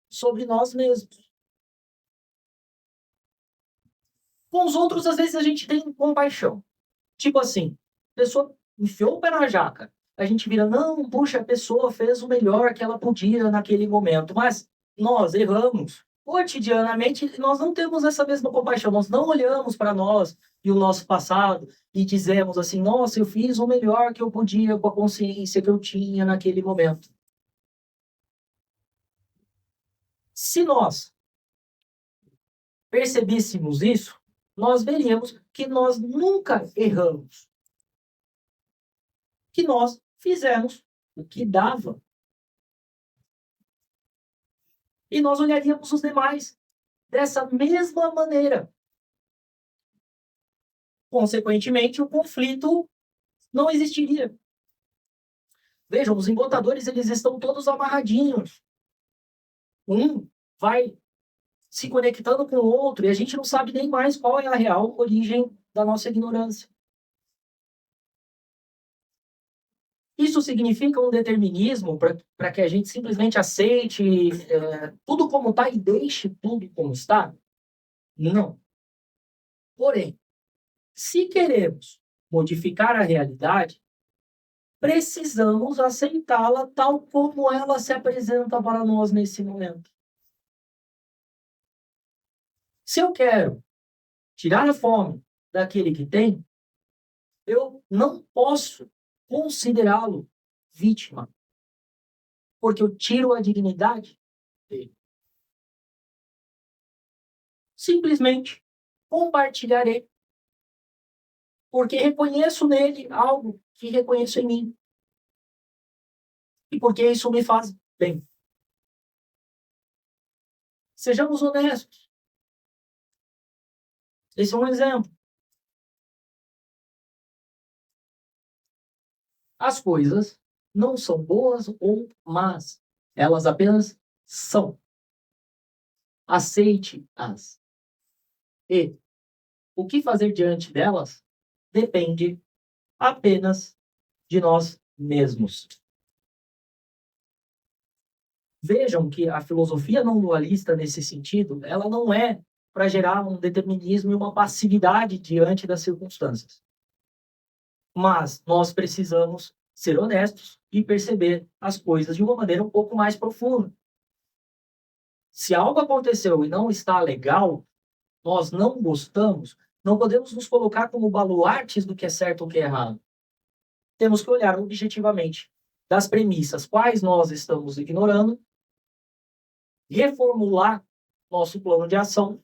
sobre nós mesmos. Com os outros, às vezes, a gente tem compaixão. Tipo assim, a pessoa enfiou o pé na jaca. A gente vira, não, puxa, a pessoa fez o melhor que ela podia naquele momento. Mas nós erramos. Cotidianamente, nós não temos essa mesma compaixão. Nós não olhamos para nós e o nosso passado e dizemos assim, nossa, eu fiz o melhor que eu podia com a consciência que eu tinha naquele momento. Se nós percebêssemos isso, nós veríamos que nós nunca erramos. Que nós fizemos o que dava. E nós olharíamos os demais dessa mesma maneira. Consequentemente, o conflito não existiria. Vejam, os embotadores, eles estão todos amarradinhos. Um vai se conectando com o outro e a gente não sabe nem mais qual é a real origem da nossa ignorância. Isso significa um determinismo para que a gente simplesmente aceite tudo como está e deixe tudo como está? Não. Porém, se queremos modificar a realidade, precisamos aceitá-la tal como ela se apresenta para nós nesse momento. Se eu quero tirar a fome daquele que tem, eu não posso considerá-lo vítima, porque eu tiro a dignidade dele. Simplesmente compartilharei, porque reconheço nele algo que reconheço em mim. E porque isso me faz bem. Sejamos honestos. Esse é um exemplo. As coisas não são boas ou más. Elas apenas são. Aceite-as. E o que fazer diante delas depende apenas de nós mesmos. Vejam que a filosofia não dualista, nesse sentido, ela não é para gerar um determinismo e uma passividade diante das circunstâncias. Mas nós precisamos ser honestos e perceber as coisas de uma maneira um pouco mais profunda. Se algo aconteceu e não está legal, nós não gostamos, não podemos nos colocar como baluartes do que é certo ou o que é errado. Temos que olhar objetivamente das premissas quais nós estamos ignorando, reformular nosso plano de ação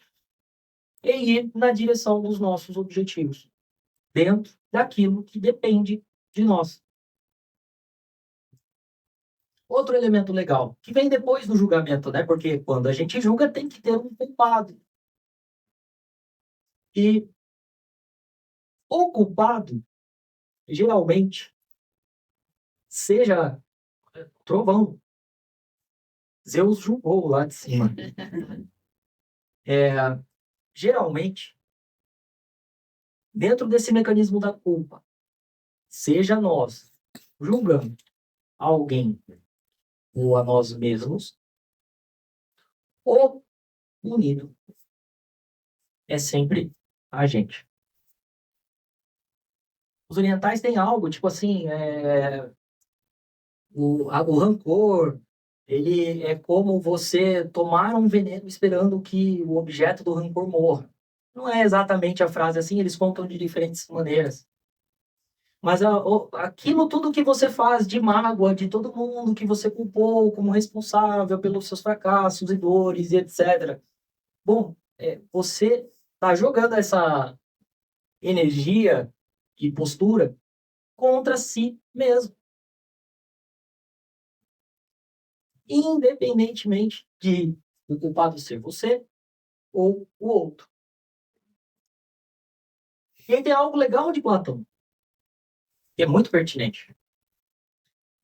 e ir na direção dos nossos objetivos, dentro daquilo que depende de nós. Outro elemento legal, que vem depois do julgamento, né? Porque quando a gente julga, tem que ter um culpado. E o culpado, geralmente, seja trovão. Zeus julgou lá de cima. Geralmente, dentro desse mecanismo da culpa, seja nós julgando alguém ou a nós mesmos, o punido é sempre a gente. Os orientais têm algo, tipo assim, o rancor, ele é como você tomar um veneno esperando que o objeto do rancor morra. Não é exatamente a frase assim, eles contam de diferentes maneiras. Mas aquilo tudo que você faz de mágoa, de todo mundo que você culpou como responsável pelos seus fracassos e dores e etc. Bom, você está jogando essa energia e postura contra si mesmo. Independentemente de o culpado ser você ou o outro. E aí tem algo legal de Platão, que é muito pertinente.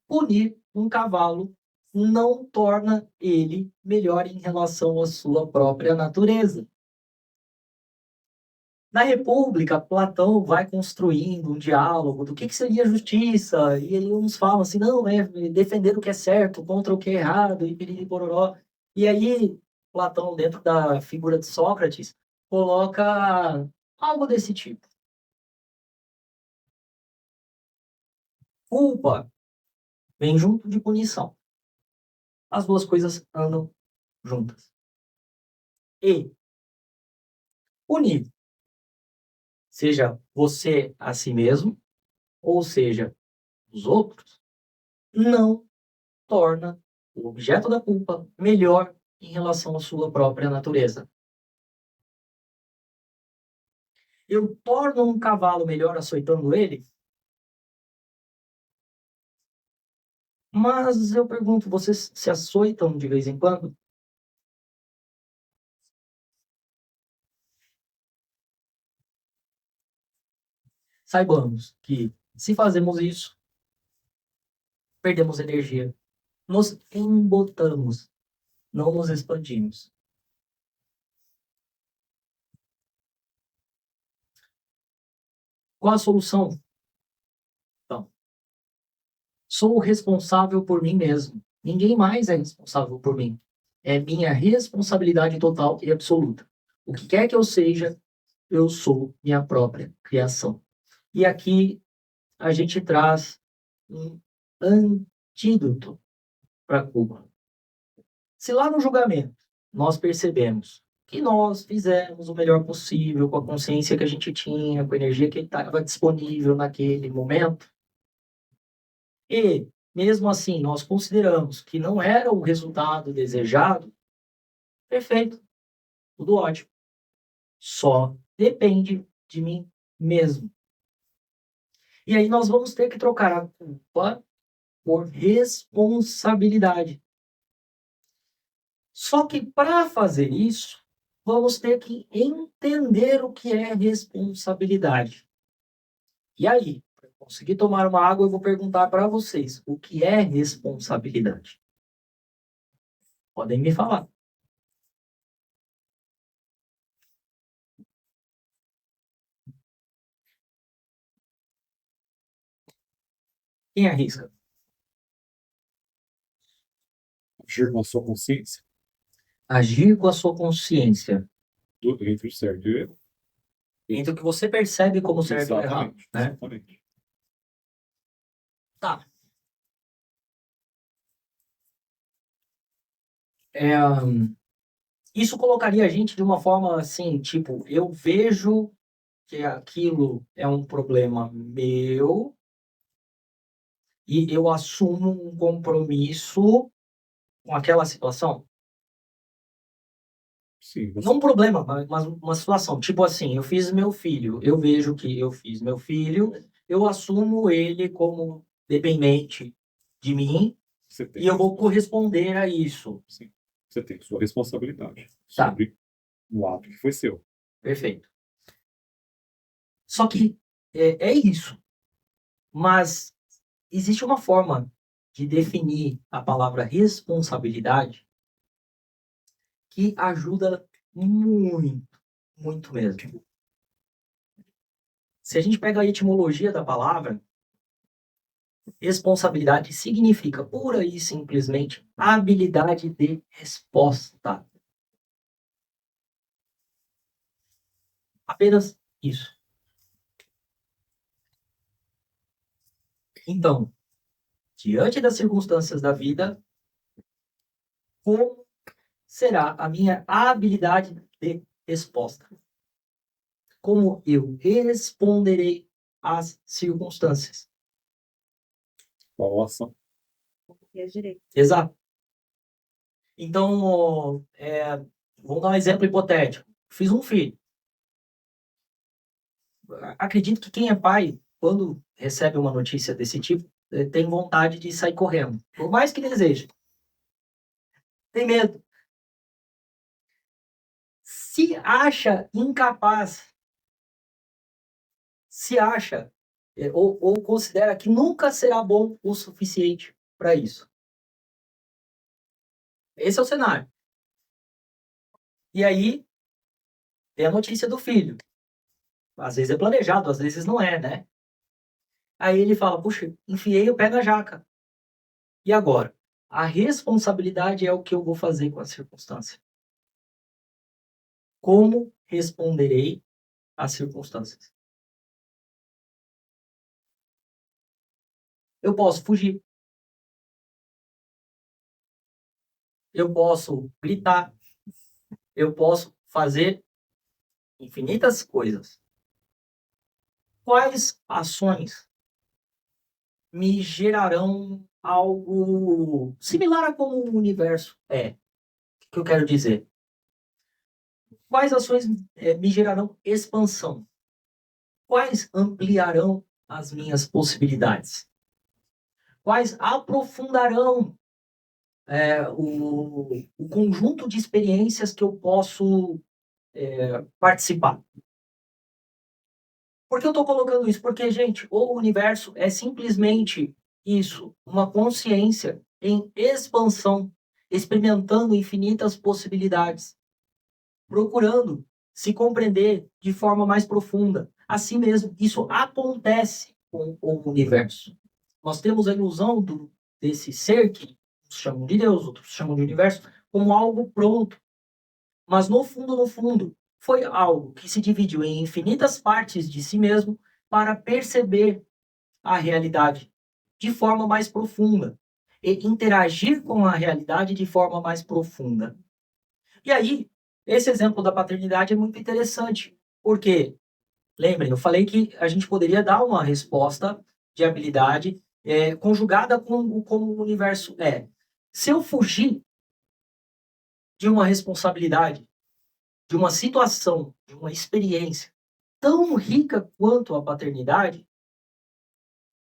Punir um cavalo não torna ele melhor em relação à sua própria natureza. Na República, Platão vai construindo um diálogo do que seria justiça, e ele uns falam assim, não, é defender o que é certo contra o que é errado, e piriri pororó. E aí, Platão, dentro da figura de Sócrates, coloca algo desse tipo. Culpa vem junto de punição. As duas coisas andam juntas. E punir, seja você a si mesmo, ou seja, os outros, não torna o objeto da culpa melhor em relação à sua própria natureza. Eu torno um cavalo melhor açoitando ele? Mas eu pergunto, vocês se açoitam de vez em quando? Saibamos que, se fazemos isso, perdemos energia. Nos embotamos, não nos expandimos. Qual a solução? Então, sou responsável por mim mesmo. Ninguém mais é responsável por mim. É minha responsabilidade total e absoluta. O que quer que eu seja, eu sou minha própria criação. E aqui a gente traz um antídoto para a culpa. Se lá no julgamento nós percebemos que nós fizemos o melhor possível com a consciência que a gente tinha, com a energia que estava disponível naquele momento, e mesmo assim nós consideramos que não era o resultado desejado, perfeito, tudo ótimo. Só depende de mim mesmo. E aí nós vamos ter que trocar a culpa por responsabilidade. Só que para fazer isso, vamos ter que entender o que é responsabilidade. E aí, para conseguir tomar uma água, eu vou perguntar para vocês, o que é responsabilidade? Podem me falar. Quem arrisca? Agir com a sua consciência Agir com a sua consciência. entre o certo e o erro. Entre o que você percebe como certo ou errado. Exatamente. Né? Exatamente. Tá. Isso colocaria a gente de uma forma assim, tipo, eu vejo que aquilo é um problema meu e eu assumo um compromisso com aquela situação. Sim, você... Não um problema, mas uma situação. Tipo assim, eu fiz meu filho, eu vejo que eu fiz meu filho, eu assumo ele como dependente de mim e eu vou corresponder a isso. Sim. Você tem sua responsabilidade Tá. sobre o ato que foi seu. Perfeito. Só que é isso. Mas existe uma forma de definir a palavra responsabilidade que ajuda muito, muito mesmo. Se a gente pega a etimologia da palavra, responsabilidade significa pura e simplesmente habilidade de resposta. Apenas isso. Então, diante das circunstâncias da vida, como será a minha habilidade de resposta? Como eu responderei às circunstâncias? Qual a ação? Exato. Então, vamos dar um exemplo hipotético. Fiz um filho. acredito que quem é pai, quando recebe uma notícia desse tipo, tem vontade de sair correndo. Por mais que deseje. Tem medo. Se acha incapaz, se acha ou considera que nunca será bom o suficiente para isso. Esse é o cenário. E aí, tem a notícia do filho. Às vezes é planejado, às vezes não é, né? Aí ele fala, puxa, enfiei o pé na jaca. E agora? A responsabilidade é o que eu vou fazer com a circunstância. Como responderei às circunstâncias? Eu posso fugir. Eu posso gritar. Eu posso fazer infinitas coisas. Quais ações me gerarão algo similar a como o universo é? O que eu quero dizer? Quais ações me gerarão expansão? Quais ampliarão as minhas possibilidades? Quais aprofundarão o conjunto de experiências que eu posso participar? Por que eu estou colocando isso? Porque, gente, o universo é simplesmente isso, uma consciência em expansão, experimentando infinitas possibilidades, procurando se compreender de forma mais profunda. Assim mesmo, isso acontece com o universo. Nós temos a ilusão desse ser que uns chamam de Deus, outros chamam de universo, como algo pronto. Mas no fundo, foi algo que se dividiu em infinitas partes de si mesmo para perceber a realidade de forma mais profunda e interagir com a realidade de forma mais profunda. E aí, esse exemplo da paternidade é muito interessante, porque, lembrem, eu falei que a gente poderia dar uma resposta de habilidade conjugada com como o universo é. Se eu fugir de uma responsabilidade, de uma situação, de uma experiência tão rica quanto a paternidade,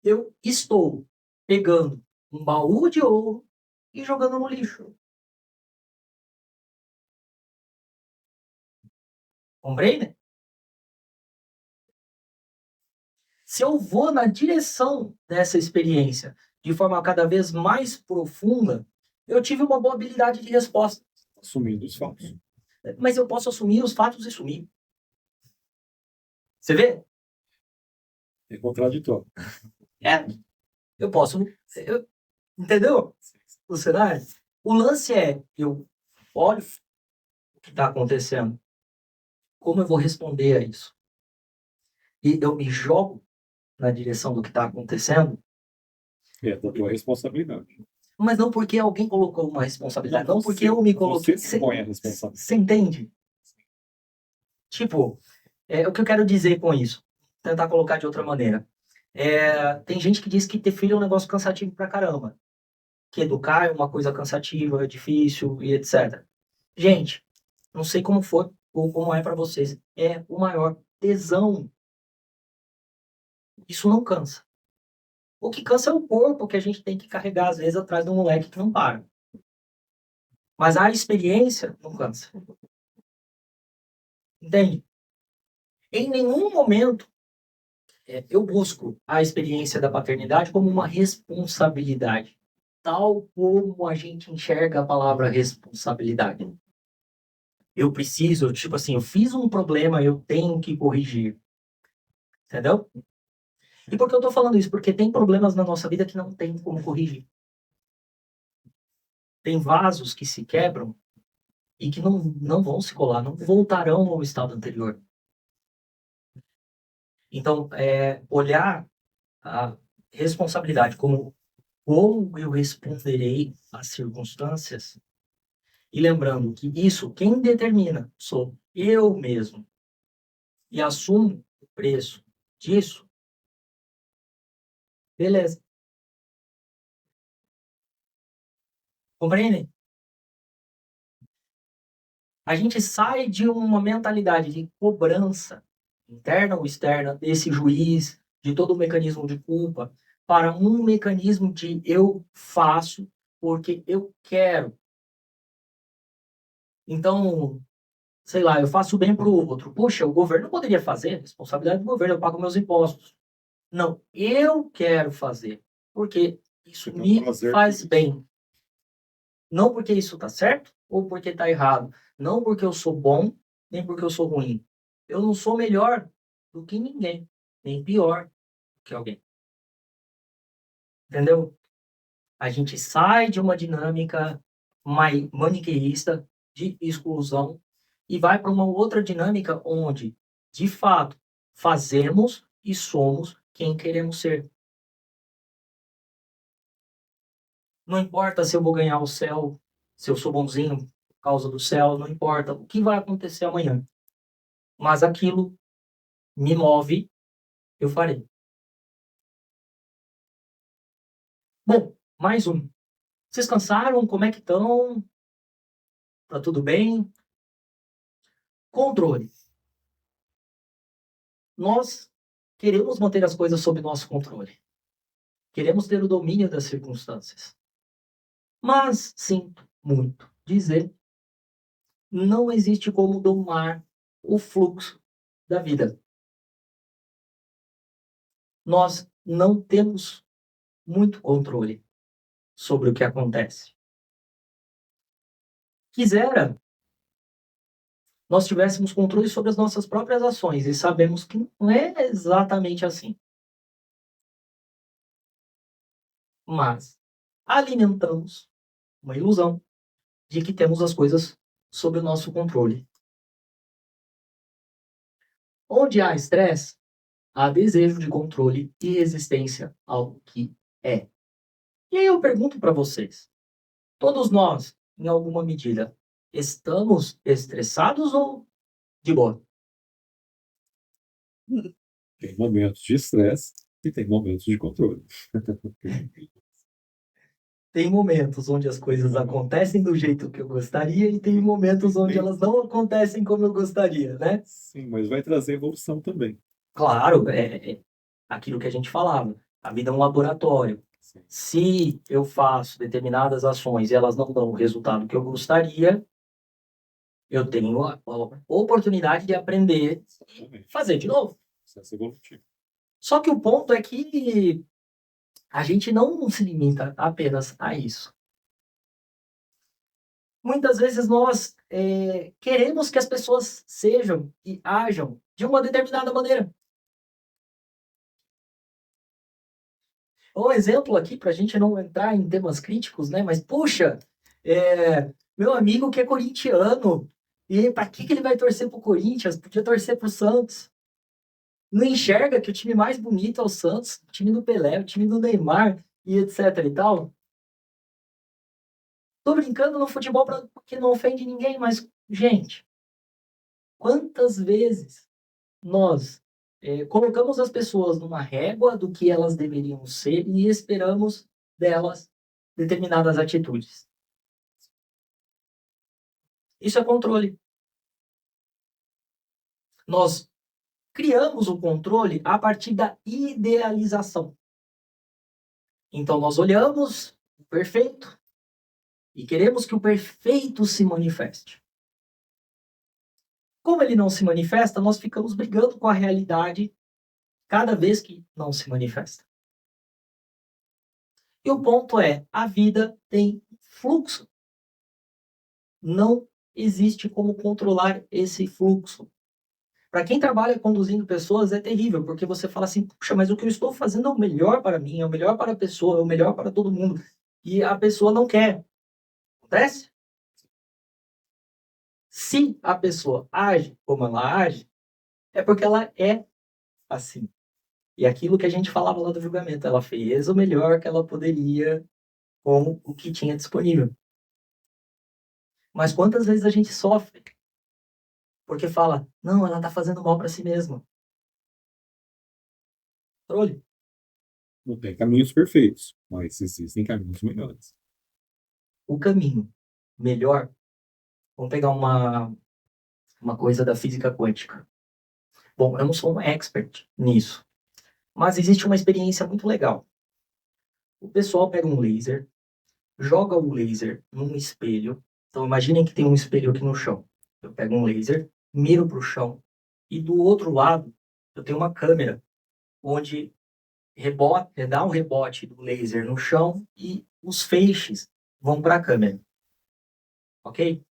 eu estou pegando um baú de ouro e jogando no lixo. Compreende? Se eu vou na direção dessa experiência de forma cada vez mais profunda, eu tive uma boa habilidade de resposta. Assumindo os fatos. Mas eu posso assumir os fatos e sumir. Você vê? É contraditório. Eu posso. Entendeu o cenário? O lance é, eu olho o que está acontecendo, como eu vou responder a isso? E eu me jogo na direção do que está acontecendo, É da tua responsabilidade. mas não porque alguém colocou uma responsabilidade, não porque eu me coloquei. Você se põe a responsabilidade. Você entende? Tipo, o que eu quero dizer com isso? Tentar colocar de outra maneira. Tem gente que diz que ter filho é um negócio cansativo pra caramba. Que educar é uma coisa cansativa, difícil e etc. Gente, não sei como foi ou como é pra vocês. É o maior tesão. Isso não cansa. O que cansa é o corpo que a gente tem que carregar, às vezes, atrás de um moleque que não para. Mas a experiência não cansa. Entende? Em nenhum momento eu busco a experiência da paternidade como uma responsabilidade, tal como a gente enxerga a palavra responsabilidade. Eu preciso, tipo assim, eu fiz um problema, eu tenho que corrigir. Entendeu? E por que eu tô falando isso? Porque tem problemas na nossa vida que não tem como corrigir. Tem vasos que se quebram e que não vão se colar, não voltarão ao estado anterior. Então, olhar a responsabilidade como eu responderei às circunstâncias, e lembrando que isso, quem determina, sou eu mesmo, e assumo o preço disso, beleza. Compreendem? A gente sai de uma mentalidade de cobrança interna ou externa, desse juiz, de todo o mecanismo de culpa, para um mecanismo de eu faço porque eu quero. Então, sei lá, eu faço bem para o outro. Poxa, o governo poderia fazer, responsabilidade do governo, eu pago meus impostos. Não, eu quero fazer, porque isso Então, me prazer faz por isso. bem. Não porque isso está certo ou porque está errado. Não porque eu sou bom, nem porque eu sou ruim. Eu não sou melhor do que ninguém, nem pior do que alguém. Entendeu? A gente sai de uma dinâmica maniqueísta de exclusão e vai para uma outra dinâmica onde, de fato, fazemos e somos quem queremos ser. Não importa se eu vou ganhar o céu, se eu sou bonzinho por causa do céu, não importa o que vai acontecer amanhã. Mas aquilo me move, eu farei. Bom, mais um. Vocês cansaram? Como é que estão? Tá tudo bem? Controle. Nós queremos manter as coisas sob nosso controle. Queremos ter o domínio das circunstâncias. Mas, sinto muito dizer, não existe como domar o fluxo da vida. Nós não temos muito controle sobre o que acontece. Quisera nós tivéssemos controle sobre as nossas próprias ações e sabemos que não é exatamente assim. Mas alimentamos uma ilusão de que temos as coisas sob o nosso controle. Onde há estresse, há desejo de controle e resistência ao que é. E aí eu pergunto para vocês, todos nós, em alguma medida, estamos estressados ou de boa? Tem momentos de estresse e tem momentos de controle. Tem momentos onde as coisas acontecem do jeito que eu gostaria e tem momentos onde elas não acontecem como eu gostaria, né? Sim, mas vai trazer evolução também. Claro, é aquilo que a gente falava. A vida é um laboratório. Sim. Se eu faço determinadas ações e elas não dão o resultado que eu gostaria, eu tenho a oportunidade de aprender e Exatamente. fazer de novo. Processo evolutivo. Só que o ponto é que a gente não se limita apenas a isso. Muitas vezes nós queremos que as pessoas sejam e ajam de uma determinada maneira. Um exemplo aqui, para a gente não entrar em temas críticos, né? Mas, puxa, meu amigo que é corintiano, e para que ele vai torcer para o Corinthians? Podia torcer para o Santos. Não enxerga que o time mais bonito é o Santos, o time do Pelé, o time do Neymar, e etc e tal. Tô brincando no futebol porque não ofende ninguém, mas, gente, quantas vezes nós colocamos as pessoas numa régua do que elas deveriam ser e esperamos delas determinadas atitudes? Isso é controle. Nós criamos o controle a partir da idealização. Então, nós olhamos o perfeito e queremos que o perfeito se manifeste. Como ele não se manifesta, nós ficamos brigando com a realidade cada vez que não se manifesta. E o ponto é, a vida tem fluxo. Não existe como controlar esse fluxo. Para quem trabalha conduzindo pessoas é terrível, porque você fala assim, puxa, mas o que eu estou fazendo é o melhor para mim, é o melhor para a pessoa, é o melhor para todo mundo. E a pessoa não quer. Acontece? Se a pessoa age como ela age, é porque ela é assim. E aquilo que a gente falava lá do julgamento, ela fez o melhor que ela poderia com o que tinha disponível. Mas quantas vezes a gente sofre porque fala, não, ela está fazendo mal para si mesma. Controle. Não tem caminhos perfeitos, mas existem caminhos melhores. O caminho melhor, vamos pegar uma coisa da física quântica. Bom, eu não sou um expert nisso, mas existe uma experiência muito legal. O pessoal pega um laser, joga o laser num espelho. Então, imaginem que tem um espelho aqui no chão. Eu pego um laser, miro para o chão, e do outro lado, eu tenho uma câmera, onde dá um rebote do laser no chão e os feixes vão para a câmera. Ok?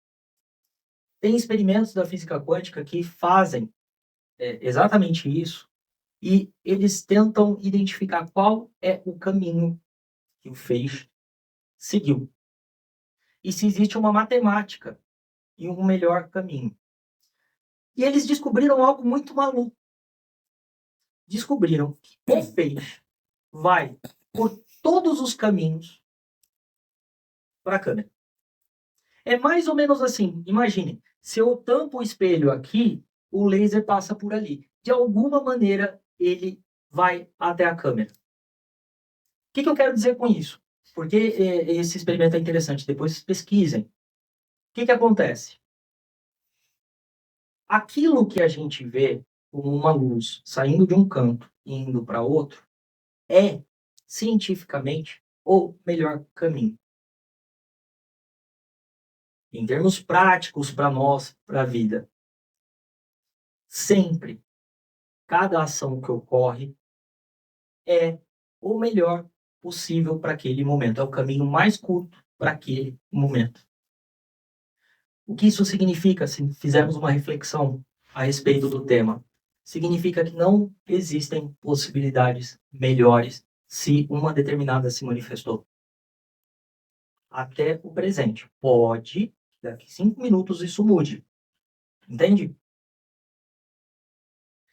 Tem experimentos da física quântica que fazem exatamente isso, e eles tentam identificar qual é o caminho que o feixe seguiu. E se existe uma matemática e um melhor caminho. E eles descobriram algo muito maluco. Descobriram que o feixe vai por todos os caminhos para a câmera. É mais ou menos assim, imagine, se eu tampo o espelho aqui, o laser passa por ali. De alguma maneira, ele vai até a câmera. O que eu quero dizer com isso? Porque esse experimento é interessante, depois pesquisem. O que acontece? Aquilo que a gente vê como uma luz saindo de um canto e indo para outro é, cientificamente, o melhor caminho. Em termos práticos para nós, para a vida. Sempre, cada ação que ocorre é o melhor possível para aquele momento. É o caminho mais curto para aquele momento. O que isso significa, se fizermos uma reflexão a respeito do tema? Significa que não existem possibilidades melhores se uma determinada se manifestou. Até o presente. Pode, daqui 5 minutos, isso mude. Entende?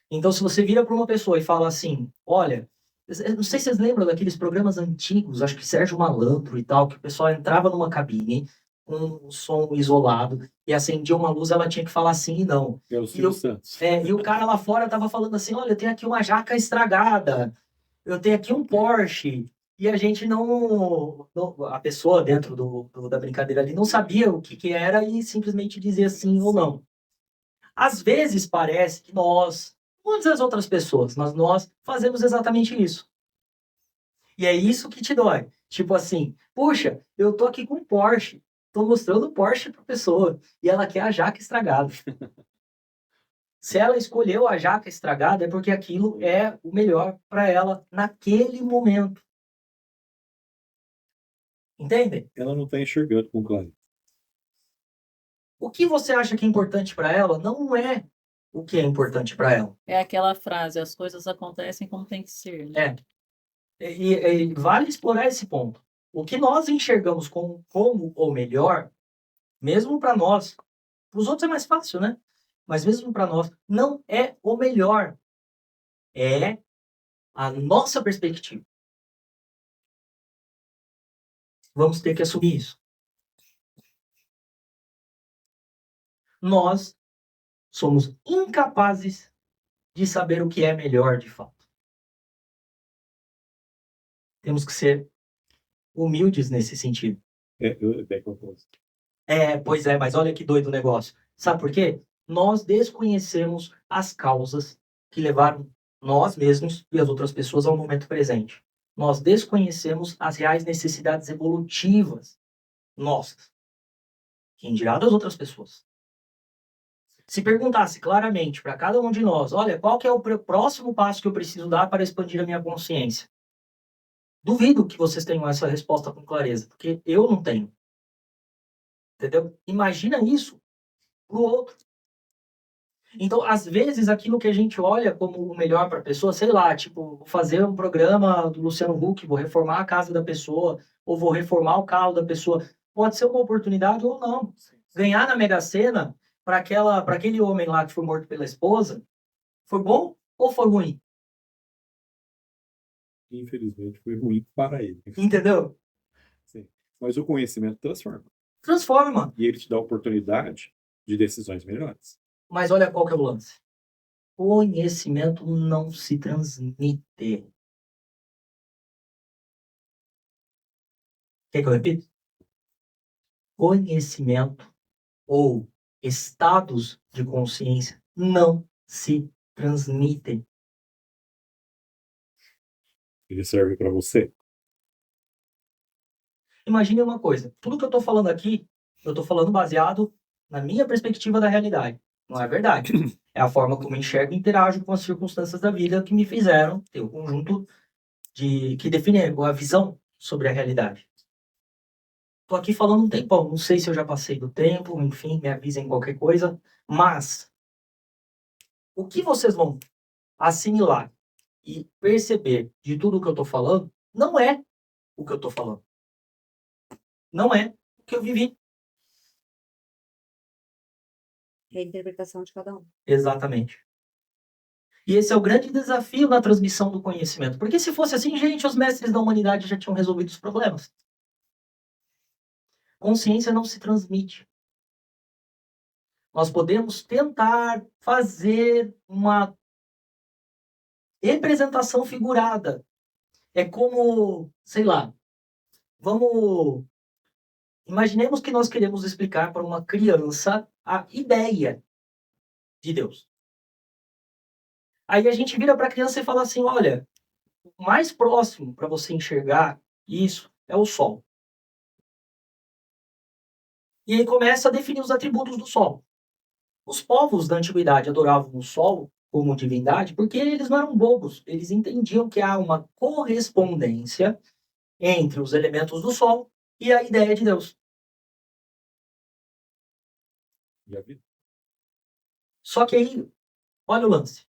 Então, se você vira para uma pessoa e fala assim, olha, eu não sei se vocês lembram daqueles programas antigos, acho que Sérgio Malandro e tal, que o pessoal entrava numa cabine com um som isolado e acendia uma luz, ela tinha que falar sim e não. É o Silvio Santos. E o cara lá fora tava falando assim, olha, eu tenho aqui uma jaca estragada, eu tenho aqui um Porsche, e a gente a pessoa dentro da brincadeira ali não sabia o que era e simplesmente dizia sim ou não. Às vezes parece que muitas das outras pessoas, mas nós fazemos exatamente isso. E é isso que te dói. Tipo assim, puxa, eu tô aqui com um Porsche, tô mostrando o Porsche pra pessoa, e ela quer a jaca estragada. Se ela escolheu a jaca estragada, é porque aquilo é o melhor para ela naquele momento. Entendem? Ela não está enxergando com clareza. O que você acha que é importante para ela não é o que é importante para ela. É aquela frase, as coisas acontecem como tem que ser. Né? E vale explorar esse ponto. O que nós enxergamos como o melhor, mesmo para nós, para os outros é mais fácil, né? Mas mesmo para nós, não é o melhor. É a nossa perspectiva. Vamos ter que assumir isso. Nós somos incapazes de saber o que é melhor de fato. Temos que ser humildes nesse sentido. Pois é, mas olha que doido o negócio. Sabe por quê? Nós desconhecemos as causas que levaram nós mesmos e as outras pessoas ao momento presente. Nós desconhecemos as reais necessidades evolutivas nossas. Quem dirá das outras pessoas? Se perguntasse claramente para cada um de nós, olha, qual que é o próximo passo que eu preciso dar para expandir a minha consciência? Duvido que vocês tenham essa resposta com clareza, porque eu não tenho. Entendeu? Imagina isso pro outro. Então, às vezes, aquilo que a gente olha como o melhor para a pessoa, sei lá, tipo, vou fazer um programa do Luciano Huck, vou reformar a casa da pessoa, ou vou reformar o carro da pessoa, pode ser uma oportunidade ou não. Ganhar na Mega Sena para aquele homem lá que foi morto pela esposa, foi bom ou foi ruim? Infelizmente, foi ruim para ele. Entendeu? Sim. Mas o conhecimento transforma. Transforma. E ele te dá a oportunidade de decisões melhores. Mas olha qual que é o lance. Conhecimento não se transmite. Quer que eu repita? Conhecimento ou estados de consciência não se transmitem. Ele serve para você. Imagine uma coisa, tudo que eu estou falando aqui, eu estou falando baseado na minha perspectiva da realidade. Não é verdade. É a forma como eu enxergo e interajo com as circunstâncias da vida que me fizeram ter o conjunto que define a visão sobre a realidade. Estou aqui falando um tempão, não sei se eu já passei do tempo, enfim, me avisem qualquer coisa, mas o que vocês vão assimilar e perceber de tudo o que eu estou falando não é o que eu estou falando. Não é o que eu vivi. É a interpretação de cada um. Exatamente. E esse é o grande desafio na transmissão do conhecimento. Porque se fosse assim, gente, os mestres da humanidade já tinham resolvido os problemas. Consciência não se transmite. Nós podemos tentar fazer uma representação figurada. É como, sei lá, imaginemos que nós queremos explicar para uma criança a ideia de Deus. Aí a gente vira para a criança e fala assim, olha, o mais próximo para você enxergar isso é o Sol. E aí começa a definir os atributos do Sol. Os povos da antiguidade adoravam o Sol como divindade porque eles não eram bobos. Eles entendiam que há uma correspondência entre os elementos do Sol e a ideia de Deus. Já vi? Só que aí, olha o lance.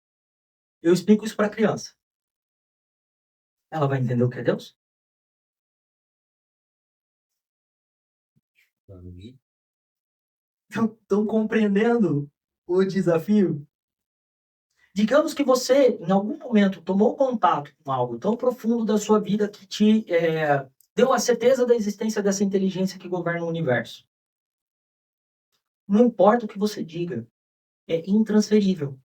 Eu explico isso para a criança. Ela vai entender o que é Deus? Estão compreendendo o desafio? Digamos que você, em algum momento, tomou contato com algo tão profundo da sua vida que te deu a certeza da existência dessa inteligência que governa o universo. Não importa o que você diga, é intransferível.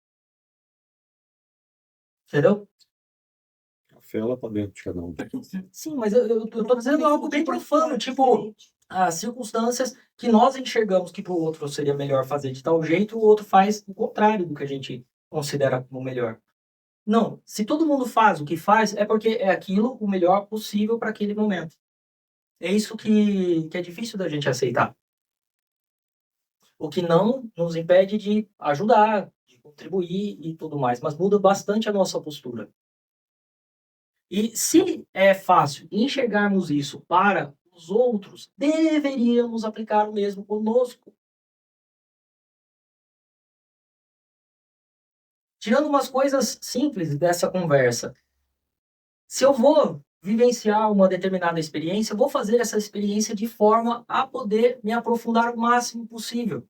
Entendeu? A fé, ela tá dentro de cada um. Sim, mas eu tô dizendo algo bem profano, tipo, as circunstâncias que nós enxergamos que para o outro seria melhor fazer de tal jeito, o outro faz o contrário do que a gente considera como melhor. Não, se todo mundo faz o que faz, é porque é aquilo o melhor possível para aquele momento. É isso que é difícil da gente aceitar. O que não nos impede de ajudar, de contribuir e tudo mais, mas muda bastante a nossa postura. E se é fácil enxergarmos isso para os outros, deveríamos aplicar o mesmo conosco. Tirando umas coisas simples dessa conversa. Se eu vou vivenciar uma determinada experiência, eu vou fazer essa experiência de forma a poder me aprofundar o máximo possível.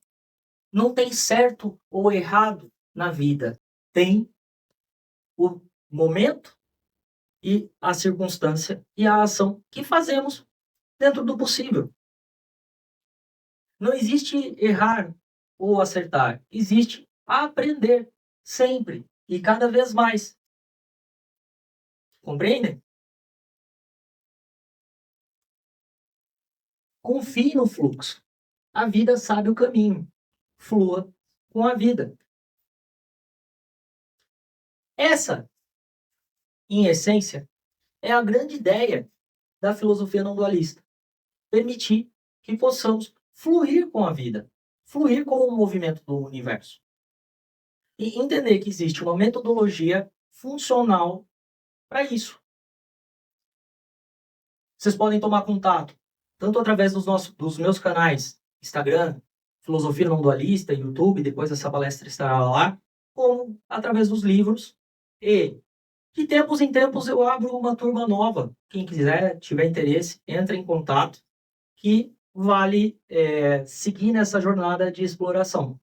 Não tem certo ou errado na vida. Tem o momento e a circunstância e a ação que fazemos dentro do possível. Não existe errar ou acertar. Existe aprender sempre e cada vez mais. Compreendem? Confie no fluxo. A vida sabe o caminho. Flua com a vida. Essa, em essência, é a grande ideia da filosofia não dualista. Permitir que possamos fluir com a vida, fluir com o movimento do universo. E entender que existe uma metodologia funcional para isso. Vocês podem tomar contato, tanto através dos meus canais, Instagram, Filosofia Não Dualista, YouTube, depois essa palestra estará lá, como através dos livros. E de tempos em tempos eu abro uma turma nova. Quem quiser, tiver interesse, entre em contato, que vale seguir nessa jornada de exploração.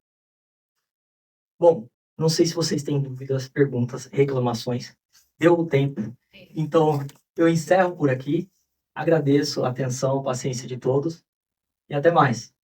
Bom, não sei se vocês têm dúvidas, perguntas, reclamações. Deu o tempo. Então, eu encerro por aqui. Agradeço a atenção, a paciência de todos. E até mais.